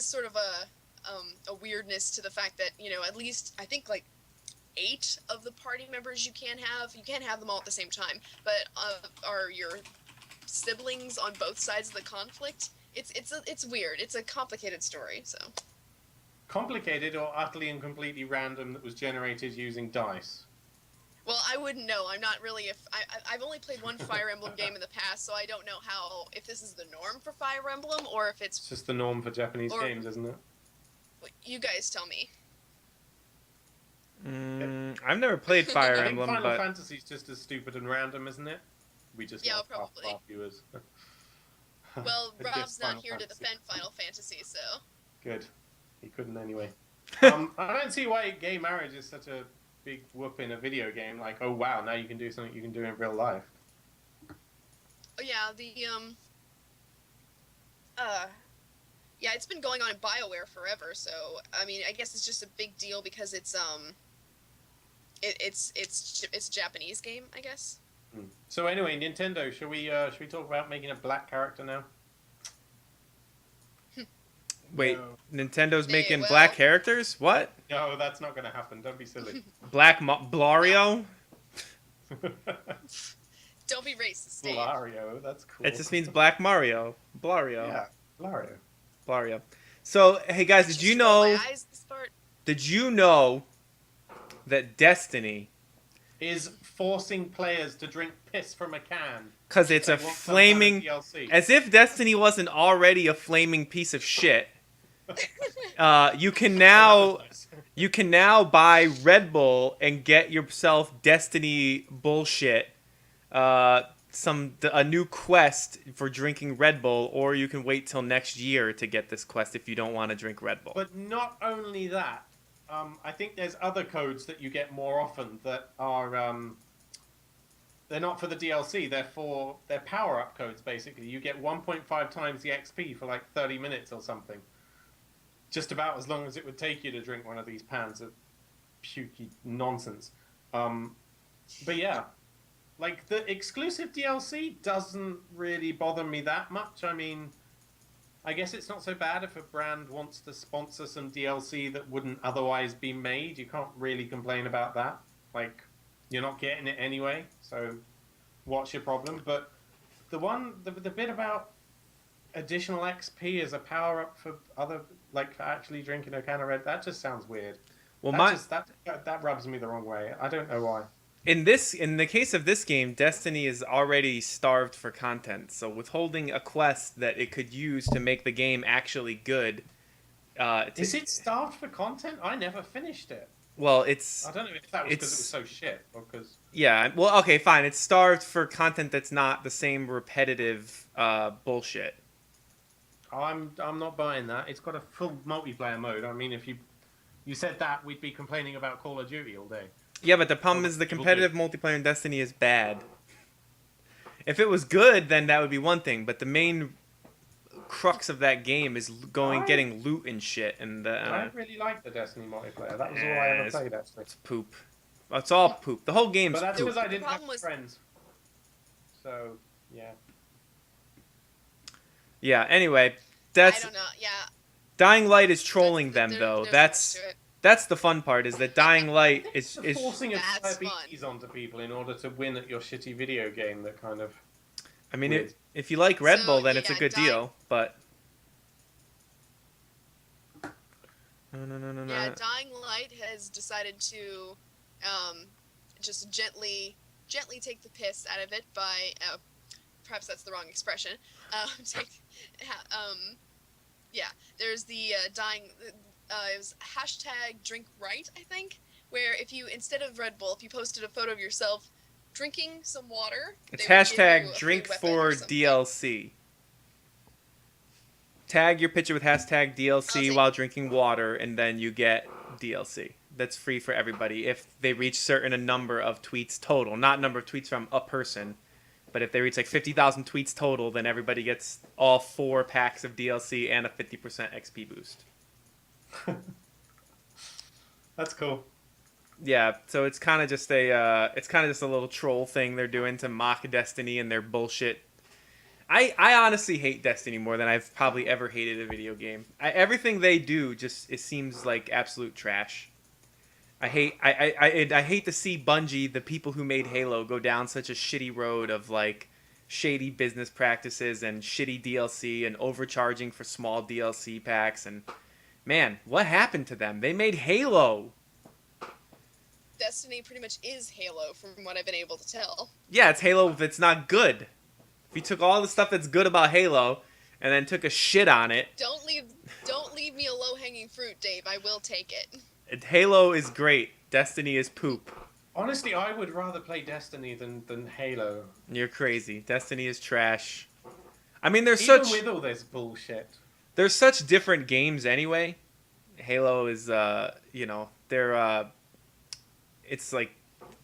sort of a weirdness to the fact that, you know, at least I think like 8 of the party members you can't have them all at the same time, but are your siblings on both sides of the conflict. It's weird. It's a complicated story. So Complicated or utterly and completely random that was generated using dice? well, I wouldn't know. I'm not really. I've only played one Fire Emblem game in the past, so I don't know if this is the norm for Fire Emblem or if It's it's. just the norm for Japanese Or- games, isn't it? You guys tell me. I've never played Fire I think Emblem, Final but Fantasy's just as stupid and random, isn't it? We just Yeah, lost half probably. our viewers. Well, It's just Rob's not Final here to Fantasy. defend Final Fantasy, so. Good. He couldn't anyway. I don't see why gay marriage is such a big whoop in a video game. Like, oh wow, now you can do something you can do in real life. Oh yeah, yeah, it's been going on in BioWare forever. So I mean, I guess it's just a big deal because it's it's a Japanese game, I guess. So anyway, Nintendo, should we talk about making a black character now? wait, No. Nintendo's making well- black characters? What? No, that's not going to happen. Don't be silly. Blario? Don't be racist, Dave. Blario, that's cool. It just means Black Mario. Blario. Yeah, Blario. Blario. So, hey guys, Just did you roll know? my eyes this part. Did you know that Destiny, Is forcing players to drink piss from a can. because it's a Like, want some kind of flaming, DLC. as if Destiny wasn't already a flaming piece of shit. You can now you can now buy Red Bull and get yourself Destiny bullshit. A new quest for drinking Red Bull, or you can wait till next year to get this quest if you don't want to drink Red Bull. But not only that, I think there's other codes that you get more often that are they're not for the DLC. They're power-up codes basically. You get 1.5 times the XP for like 30 minutes or something. Just about as long as it would take you to drink one of these pans of pukey nonsense. But yeah, like the exclusive DLC doesn't really bother me that much. I mean, I guess it's not so bad if a brand wants to sponsor some DLC that wouldn't otherwise be made. You can't really complain about that. Like, you're not getting it anyway, so what's your problem? But the bit about additional XP as a power up for other, like for actually drinking a can of red, that just sounds weird. Well, That rubs me the wrong way. I don't know why. in the case of this game, Destiny is already starved for content. So withholding a quest that it could use to make the game actually good. Is it starved for content? I never finished it. Well, I don't know if that was because it was so shit or because. Yeah. Well, okay, fine. It's starved for content that's not the same repetitive bullshit. I'm not buying that. It's got a full multiplayer mode. I mean, if you said that, we'd be complaining about Call of Duty all day. Yeah, but the problem is the competitive multiplayer in Destiny is bad. If it was good, then that would be one thing. But the main crux of that game is getting loot and shit. And I really like the Destiny multiplayer. That was all I ever played, actually. It's poop. It's all poop. The whole game's But that's poop. because I didn't have friends. So, yeah. Yeah, anyway, I don't know. Yeah. Dying Light is trolling them, though. That's the fun part, is that Dying Light is forcing a diabetes onto people in order to win at your shitty video game that kind of... I mean, if you like Red Bull, then it's a good deal, but... No. Yeah, Dying Light has decided to just gently take the piss out of it by... perhaps that's the wrong expression. Yeah, there's the it was hashtag drink right, I think, where if you, instead of Red Bull, if you posted a photo of yourself drinking some water, it's hashtag drink for DLC. Tag your picture with hashtag DLC while drinking water, and then you get DLC. That's free for everybody if they reach a number of tweets total, not number of tweets from a person. But if they reach like 50,000 tweets total, then everybody gets all 4 packs of DLC and a 50% XP boost. That's cool. Yeah, so it's kind of just a little troll thing they're doing to mock Destiny and their bullshit. I honestly hate Destiny more than I've probably ever hated a video game. Everything they do it seems like absolute trash. I hate to see Bungie, the people who made Halo, go down such a shitty road of like shady business practices and shitty DLC and overcharging for small DLC packs. And man, what happened to them? They made Halo. Destiny pretty much is Halo, from what I've been able to tell. Yeah, it's Halo that's not good. If you took all the stuff that's good about Halo and then took a shit on it. Don't leave me a low-hanging fruit, Dave. I will take it. Halo is great. Destiny is poop. Honestly, I would rather play Destiny than Halo. You're crazy. Destiny is trash. I mean, Even with all this bullshit. There's such different games anyway. Halo is, it's like,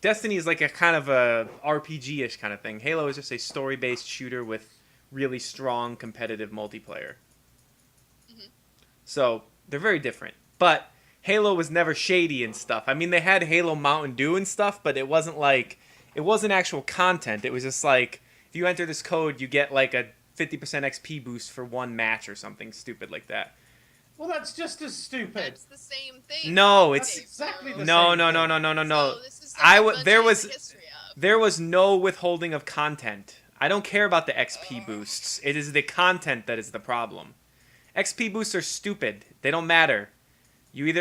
Destiny is like a kind of a RPG-ish kind of thing. Halo is just a story-based shooter with really strong competitive multiplayer. Mm-hmm. So, they're very different. But Halo was never shady and stuff. I mean, they had Halo Mountain Dew and stuff, but it wasn't actual content. It was just like, if you enter this code, you get like a 50% XP boost for one match or something stupid like that. Well, that's just as stupid. That's the same thing. No, it's exactly the same. No. So this is there was no withholding of content. I don't care about the XP boosts. It is the content that is the problem. XP boosts are stupid. They don't matter. They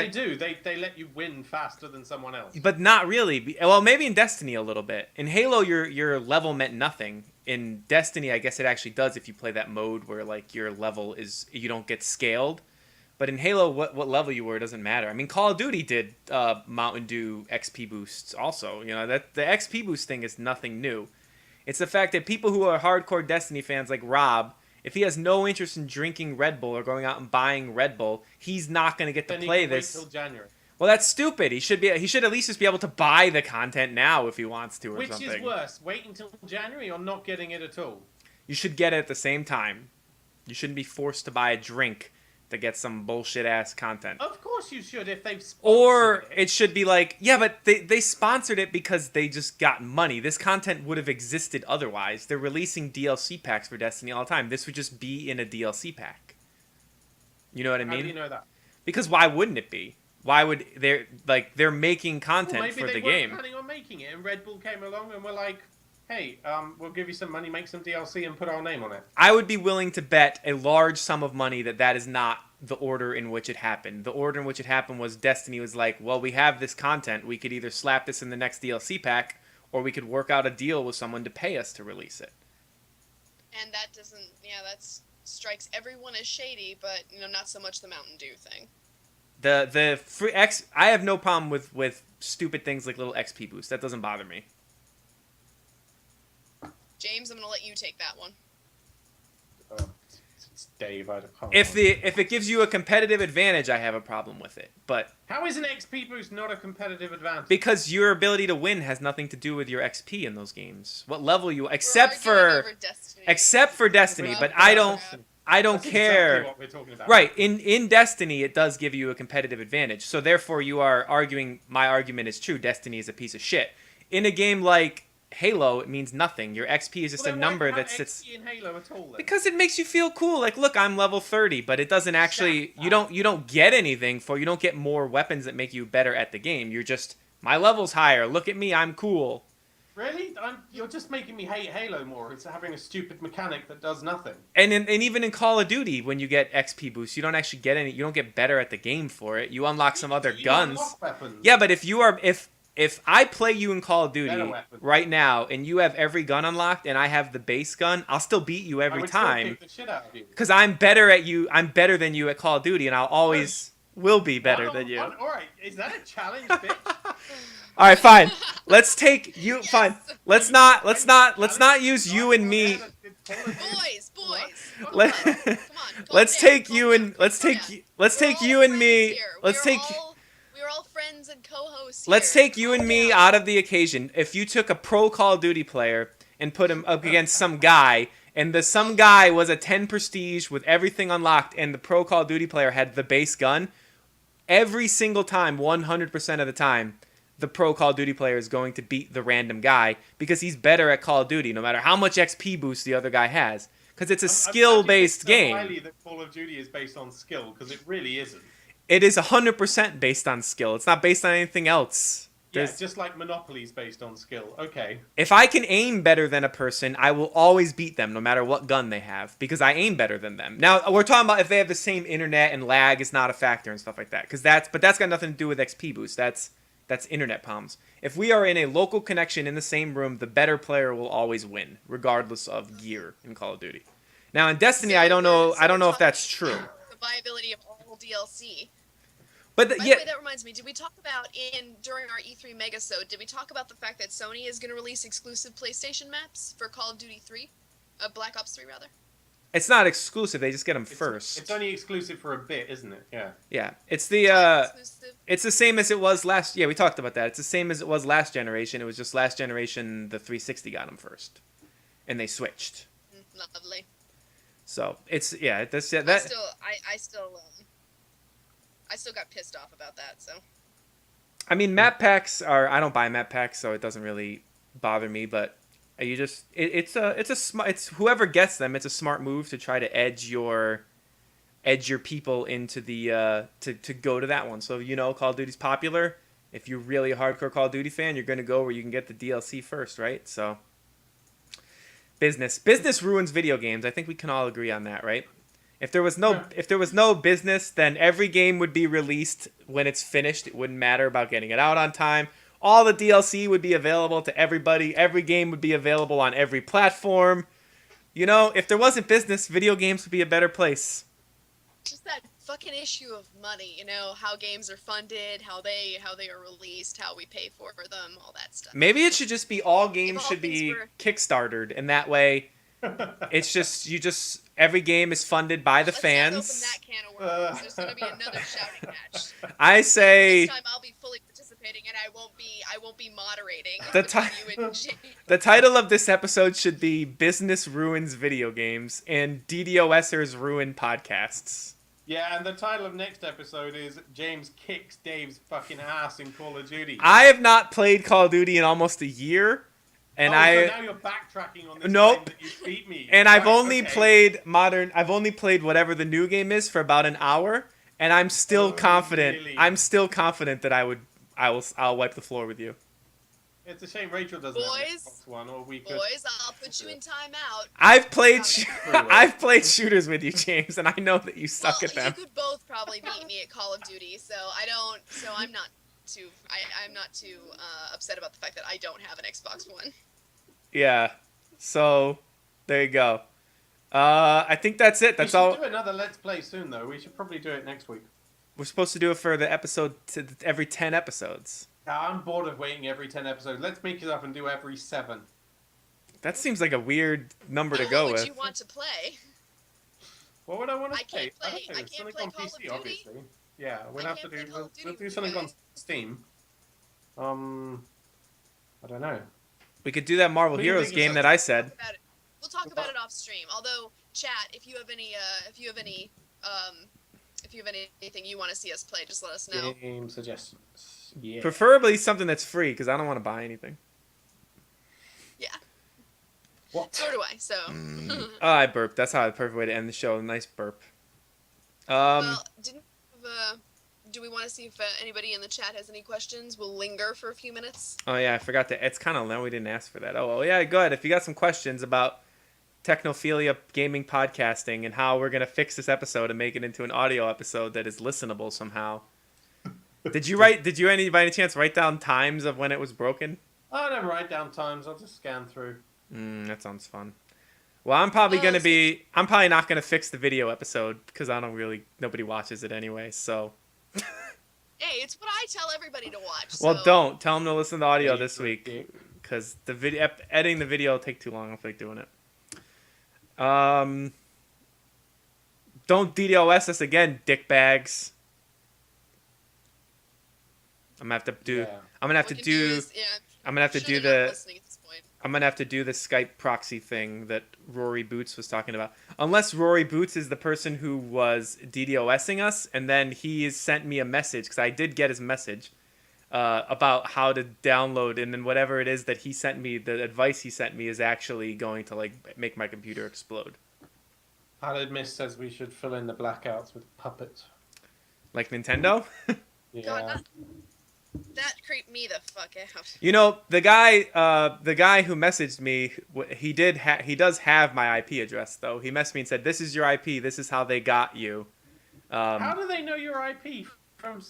do. They let you win faster than someone else. But not really. Well, maybe in Destiny a little bit. In Halo, your level meant nothing. In Destiny, I guess it actually does if you play that mode where like your level is, you don't get scaled. But in Halo, what level you were doesn't matter. I mean, Call of Duty did Mountain Dew XP boosts also. You know, that the XP boost thing is nothing new. It's the fact that people who are hardcore Destiny fans like Rob, if he has no interest in drinking Red Bull or going out and buying Red Bull, he's not going to get to play this. Wait till January. Well, that's stupid. He should at least just be able to buy the content now if he wants to, or Which something. is worse, waiting till January or not getting it at all? You should get it at the same time. You shouldn't be forced to buy a drink to get some bullshit ass content. Of course you should if they've sponsored Or it should be like, yeah, but they sponsored it because they just got money. This content would have existed otherwise. They're releasing DLC packs for Destiny all the time. This would just be in a DLC pack. You know what I mean? How do you know that? Because why wouldn't it be? Why would they're making content Well, for the maybe they game? weren't planning on making it, and Red Bull came along and were like, "Hey, we'll give you some money, make some DLC, and put our name on it." I would be willing to bet a large sum of money that is not the order in which it happened. The order in which it happened was Destiny was like, well, we have this content. We could either slap this in the next DLC pack, or we could work out a deal with someone to pay us to release it. And that doesn't, that strikes everyone as shady, but, not so much the Mountain Dew thing. The free I have no problem with stupid things like little XP boosts. That doesn't bother me. James, I'm going to let you take that one. It's Dave. I don't. If it gives you a competitive advantage, I have a problem with it. But how is an XP boost not a competitive advantage? Because your ability to win has nothing to do with your XP in those games. What level you We're except arguing for over Destiny. except for Destiny, but I don't That's care. Exactly what we're talking about. Right, in Destiny it does give you a competitive advantage. So therefore you are arguing my argument is true. Destiny is a piece of shit. In a game like Halo, it means nothing. Your XP is just a number that sits XP in Halo at all, then? because it makes you feel cool. Like, look, I'm level 30, but it doesn't actually. You don't get anything for. You don't get more weapons that make you better at the game. You're just my level's higher. Look at me, I'm cool. Really? You're just making me hate Halo more. It's having a stupid mechanic that does nothing. And even in Call of Duty, when you get XP boosts, you don't actually get any. You don't get better at the game for it. You unlock some other You guns. unlock weapons. Yeah, but if I play you in Call of Duty Better weapons. right now and you have every gun unlocked and I have the base gun, I'll still beat you I every would still time kick the shit out of you. because I'm better at you. I'm better than you at Call of Duty, and I'll always will be better than you. All right, is that a challenge, bitch? All right, fine. Let's take you. Yes. Fine. Let's not use you and me. Boys, Let- come on. Let's calm take down, you calm and down. let's Calm take down. let's We're take all you and friends me. here. Let's take We're all friends and co-hosts here. let's take you and Calm me down. out of the occasion. If you took a pro Call of Duty player and put him up against some guy, and the some guy was a 10 prestige with everything unlocked, and the pro Call of Duty player had the base gun, every single time, 100% of the time, the pro Call of Duty player is going to beat the random guy because he's better at Call of Duty, no matter how much XP boost the other guy has. Because it's a skill-based game. I'm highly that Call of Duty is based on skill, because it really isn't. It is 100% based on skill. It's not based on anything else. Yeah, There's- just like Monopoly's based on skill. Okay. If I can aim better than a person, I will always beat them no matter what gun they have because I aim better than them. Now, we're talking about if they have the same internet and lag is not a factor and stuff like that. But that's got nothing to do with XP boost. That's internet problems. If we are in a local connection in the same room, the better player will always win, regardless of gear in Call of Duty. Now in Destiny, I don't know if that's true. The viability of all DLC. But By the way, that reminds me. Did we talk about during our E3 Megasode? Did we talk about the fact that Sony is going to release exclusive PlayStation maps for Call of Duty 3, Black Ops 3 rather? it's not exclusive. They just get them first. It's only exclusive for a bit, isn't it? Yeah. Yeah, it's Exclusive. it's the same as it was last. Yeah, we talked about that. It's the same as it was last generation. It was just last generation the 360 got them first, and they switched. Lovely. So it's that. I still got pissed off about that. So. I mean, map packs are. I don't buy map packs, so it doesn't really bother me. But it's whoever gets them. It's a smart move to try to edge your people into the to go to that one. So Call of Duty's popular. If you're really a hardcore Call of Duty fan, you're going to go where you can get the DLC first, right? So business ruins video games. I think we can all agree on that, right? If there was no business, then every game would be released when it's finished. It wouldn't matter about getting it out on time. All the DLC would be available to everybody. Every game would be available on every platform. If there wasn't business, video games would be a better place. Just that fucking issue of money, how games are funded, how they are released, how we pay for them, all that stuff. Maybe it should just be all games If all should be things were- Kickstartered, and that way it's just every game is funded by the Let's fans. not open that can of worms. There's going to be another shouting match. I say This time I'll be fully participating, and I won't be moderating. The between ti- you and Jay. the title of this episode should be "Business Ruins Video Games" and DDoSers Ruin Podcasts. Yeah, and the title of next episode is James kicks Dave's fucking ass in Call of Duty. I have not played Call of Duty in almost a year, and so now you're backtracking on this Nope. claim that you beat me. And I've only okay. played I've only played whatever the new game is for about an hour, and I'm still confident. Really? I'm still confident that I'll wipe the floor with you. It's a shame Rachel doesn't have an Xbox One, or we could. Boys, I'll put you in timeout. I've played shooters with you, James, and I know that you suck at them. You could both probably beat me at Call of Duty, so I'm not too upset about the fact that I don't have an Xbox One. Yeah. So, there you go. I think that's it. That's all. We should do another Let's Play soon, though. We should probably do it next week. We're supposed to do it for the episode every 10 episodes. I'm bored of waiting every 10 episodes. Let's make it up and do every 7. That seems like a weird number to go with. What would you want to play? What would I want to play? I don't know. can't Something play on Call of PC, Duty. obviously. Yeah, we'll have to do. We'll do something okay. on Steam. I don't know. We could do that Marvel What do you Heroes think game about- that I said. We'll talk about it off stream. Although, chat, if you have anything you want to see us play, just let us know. Game suggestions. Yeah. Preferably something that's free, because I don't want to buy anything. Yeah. What? So do I. So. Oh, I burped. That's how the perfect way to end the show. Nice burp. Well, do we want to see if anybody in the chat has any questions? We'll linger for a few minutes. Oh yeah, I forgot to. It's kind of low. We didn't ask for that. Oh well, yeah. Go ahead. If you got some questions about Technophilia gaming podcasting and how we're gonna fix this episode and make it into an audio episode that is listenable somehow. Did you by any chance write down times of when it was broken? I don't write down times. I'll just scan through. That sounds fun. Well, I'm probably not gonna fix the video episode because nobody watches it anyway. So. Hey, it's what I tell everybody to watch. Well, so. don't tell them to listen to audio this week because the video editing the video will take too long. I don't feel like doing it. Don't DDoS us again, dickbags. I'm gonna have to do. What I'm gonna have to we can do. is- yeah, I'm gonna have to sure do they're not the. listening at this point. I'm gonna have to do the Skype proxy thing that Rory Boots was talking about. Unless Rory Boots is the person who was DDoSing us, and then he has sent me a message because I did get his message about how to download, and then whatever it is that he sent me, the advice he sent me is actually going to make my computer explode. Pallid Mist says we should fill in the blackouts with puppets. Like Nintendo. Yeah. God, that creeped me the fuck out. You know, the guy who messaged me, he does have my IP address though. He messaged me and said, "This is your IP. This is how they got you." How do they know your IP from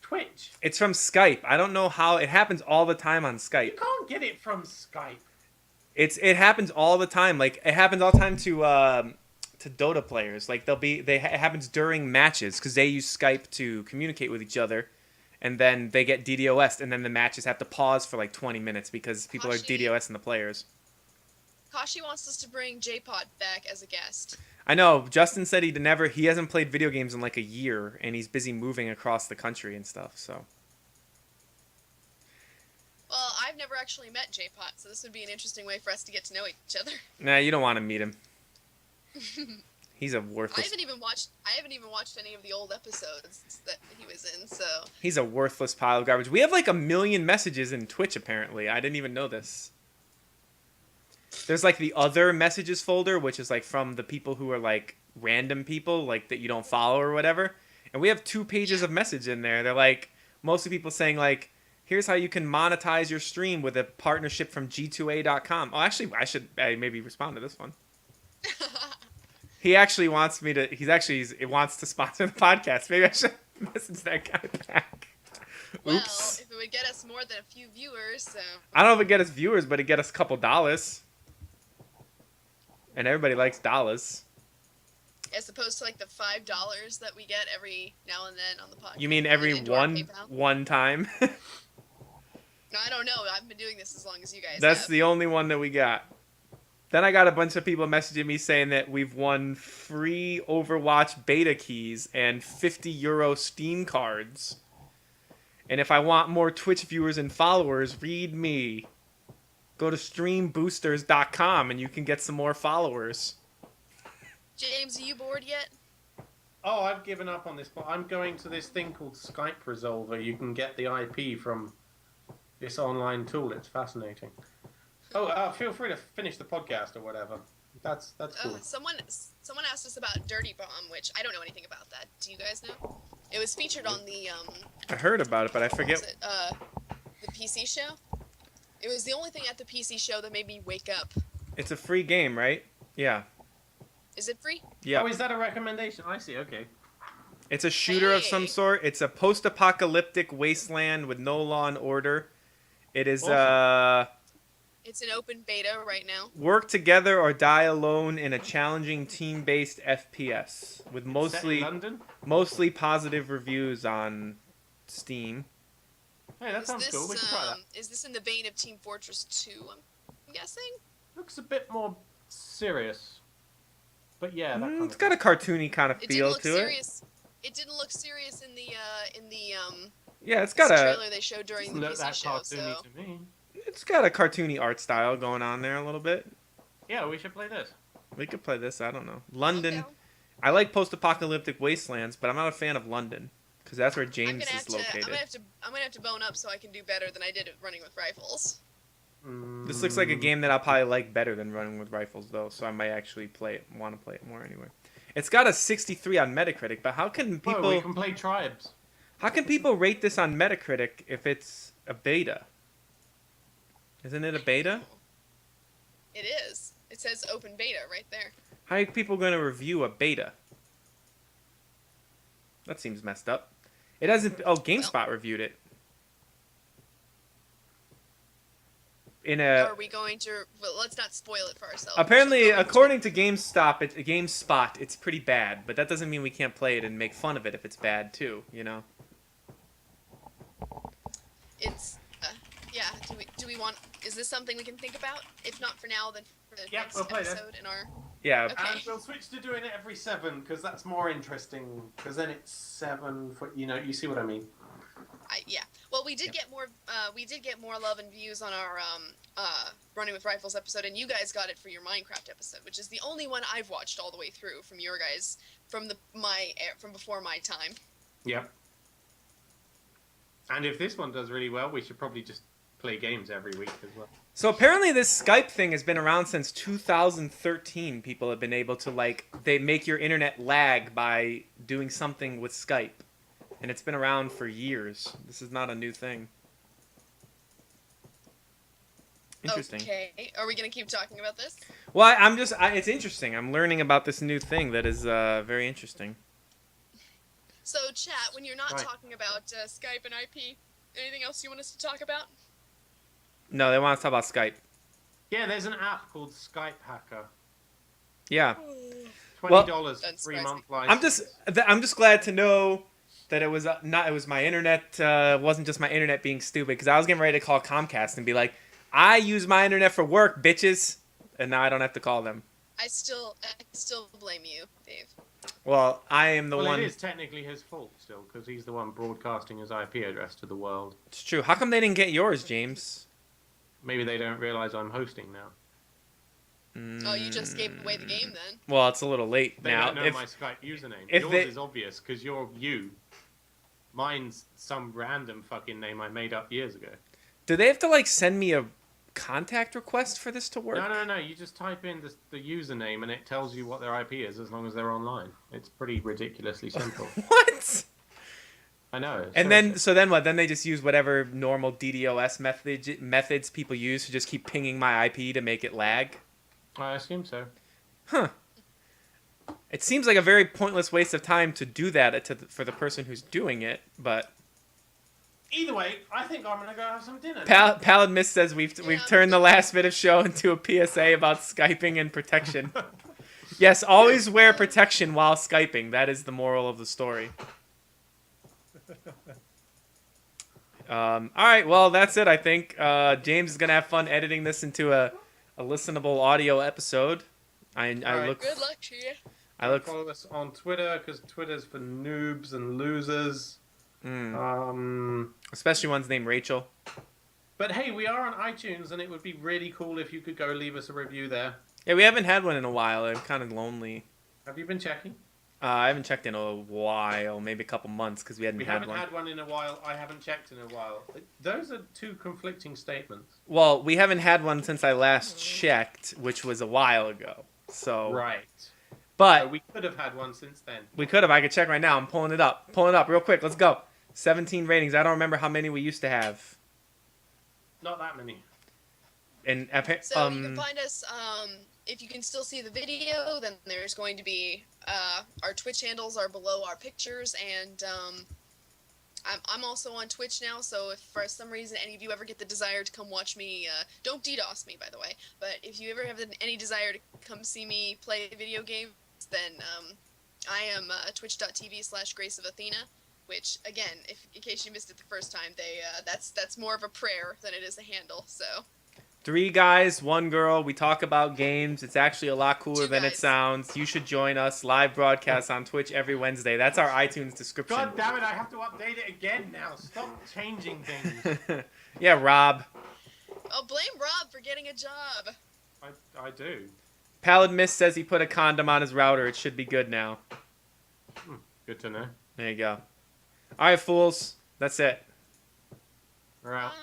Twitch? It's from Skype. I don't know how. It happens all the time on Skype. You can't get it from Skype. It happens all the time. Like it happens all the time to Dota players. Like it happens during matches because they use Skype to communicate with each other. And then they get DDoS'd, and then the matches have to pause for like 20 minutes because people are DDoSing the players. Kashi wants us to bring J-Pod back as a guest. I know. Justin said he hasn't played video games in like a year, and he's busy moving across the country and stuff, so. Well, I've never actually met J-Pod, so this would be an interesting way for us to get to know each other. Nah, you don't want to meet him. He's a worthless. I haven't even watched any of the old episodes that he was in, so. He's a worthless pile of garbage. We have like 1 million messages in Twitch apparently. I didn't even know this. There's like the other messages folder, which is like from the people who are like random people, like that you don't follow or whatever. And we have 2 pages of message in there. They're like mostly people saying like, here's how you can monetize your stream with a partnership from G2A.com. Oh, actually, I should maybe respond to this one. He actually wants me to. He wants to sponsor the podcast. Maybe I should message that guy back. Oops. Well, if it would get us more than a few viewers, so. I don't know if it get us viewers, but it get us a couple dollars. And everybody likes dollars. As opposed to like the $5 that we get every now and then on the podcast. You mean every one time? No, I don't know. I've been doing this as long as you guys That's have. the only one that we got. Then I got a bunch of people messaging me saying that we've won free Overwatch beta keys and €50 Steam cards. And if I want more Twitch viewers and followers, read me. Go to streamboosters.com and you can get some more followers. James, are you bored yet? Oh, I've given up on this, but I'm going to this thing called Skype Resolver. You can get the IP from this online tool. It's fascinating. Oh, feel free to finish the podcast or whatever. That's cool. Someone asked us about Dirty Bomb, which I don't know anything about that. Do you guys know? It was featured on the I heard about it, but I forget. The PC show. It was the only thing at the PC show that made me wake up. It's a free game, right? Yeah. Is it free? Yeah. Oh, is that a recommendation? I see. Okay. It's a shooter of some sort. It's a post-apocalyptic wasteland with no law and order. It is Awesome. It's an open beta right now. Work together or die alone in a challenging team-based FPS with mostly positive reviews on Steam. Hey, that sounds cool. We should try that. Is this in the vein of Team Fortress 2, I'm guessing? Looks a bit more serious. But yeah, that It's got a cartoony kind of feel to serious. It didn't look serious in the Yeah, it's got a trailer they showed during the PC show. Cartoony to me. It's got a cartoony art style going on there a little bit. Yeah, we should play this. We could play this. I don't know. London. Okay. I like post-apocalyptic wastelands, but I'm not a fan of London because that's where James is located. I'm gonna have to bone up so I can do better than I did at Running with Rifles. This looks like a game that I'll probably like better than Running with Rifles, though, so I might actually want to play it more anyway. It's got a 63 on Metacritic, but how can people? Well, we can play Tribes. How can people rate this on Metacritic if it's a beta? Isn't it a beta? It is. It says open beta right there. How are people going to review a beta? That seems messed up. It hasn't. Oh, GameSpot reviewed it. Are we going to? Well, let's not spoil it for ourselves. Apparently, according to GameSpot, it's pretty bad. But that doesn't mean we can't play it and make fun of it if it's bad too. You know. It's. Yeah. Do we want? Is this something we can think about? If not for now, then for the next episode in our. Yeah. Okay. And we'll switch to doing it every 7 because that's more interesting. Because then it's 7 for you see what I mean. Yeah. Well, we did get more. We did get more love and views on our Running with Rifles episode, and you guys got it for your Minecraft episode, which is the only one I've watched all the way through from your guys from before my time. Yeah. And if this one does really well, we should probably just play games every week as well. So apparently this Skype thing has been around since 2013. People have been able to they make your internet lag by doing something with Skype. And it's been around for years. This is not a new thing. Interesting. Okay. Are we going to keep talking about this? Well, it's interesting. I'm learning about this new thing that is very interesting. So, chat, when you're not talking about Skype and IP, anything else you want us to talk about? No, they want to talk about Skype. Yeah, there's an app called Skype Hacker. Yeah. $20 for 3-month license. I'm just glad to know that it was it was my internet. Wasn't just my internet being stupid, because I was getting ready to call Comcast and be like, I use my internet for work, bitches, and now I don't have to call them. I still blame you, Dave. Well, I am the one. Well, it is technically his fault still, because he's the one broadcasting his IP address to the world. It's true. How come they didn't get yours, James? Maybe they don't realize I'm hosting now. Oh, you just gave away the game then. Well, it's a little late they now. They don't know my Skype username. Yours is obvious, because you're you. Mine's some random fucking name I made up years ago. Do they have to send me a contact request for this to work? No. You just type in the username and it tells you what their IP is as long as they're online. It's pretty ridiculously simple. What? I know. And then what? Then they just use whatever normal DDoS methods people use to just keep pinging my IP to make it lag? I assume so. Huh. It seems like a very pointless waste of time to do that for the person who's doing it, but... Either way, I think I'm going to go have some dinner. Pallid Mist says we've turned the last bit of show into a PSA about Skyping and protection. Yes, always wear protection while Skyping. That is the moral of the story. All right, well, that's it, I think. James is going to have fun editing this into a listenable audio episode. Right. Good luck to you. Follow us on Twitter, because Twitter's for noobs and losers. Especially ones named Rachel. But hey, we are on iTunes, and it would be really cool if you could go leave us a review there. Yeah, we haven't had one in a while. I'm kind of lonely. Have you been checking? I haven't checked in a while, maybe a couple months, because we We had haven't one. had one in a while. I haven't checked in a while. Those are two conflicting statements. Well, we haven't had one since I last checked, which was a while ago. So, Right. but So we could have had one since then. we could have. I could check right now. I'm pulling it up. Pulling it up real quick. Let's go. 17 ratings. I don't remember how many we used to have. Not that many. And So you can find us. If you can still see the video, then there's going to be our Twitch handles are below our pictures, and I'm also on Twitch now. So if for some reason any of you ever get the desire to come watch me, don't DDoS me, by the way. But if you ever have any desire to come see me play video games, then I am twitch.tv/Grace of Athena. Which again, in case you missed it the first time, that's more of a prayer than it is a handle. So. 3 guys, 1 girl. We talk about games. It's actually a lot cooler 2 than it guys. sounds. You should join us. Live broadcasts on Twitch every Wednesday. That's our iTunes description. God damn it! I have to update it again now. Stop changing things. Yeah, Rob. Oh, blame Rob for getting a job. I do. Pallid Mist says he put a condom on his router. It should be good now. Good to know. There you go. All right, fools. That's it. We're out. Bye.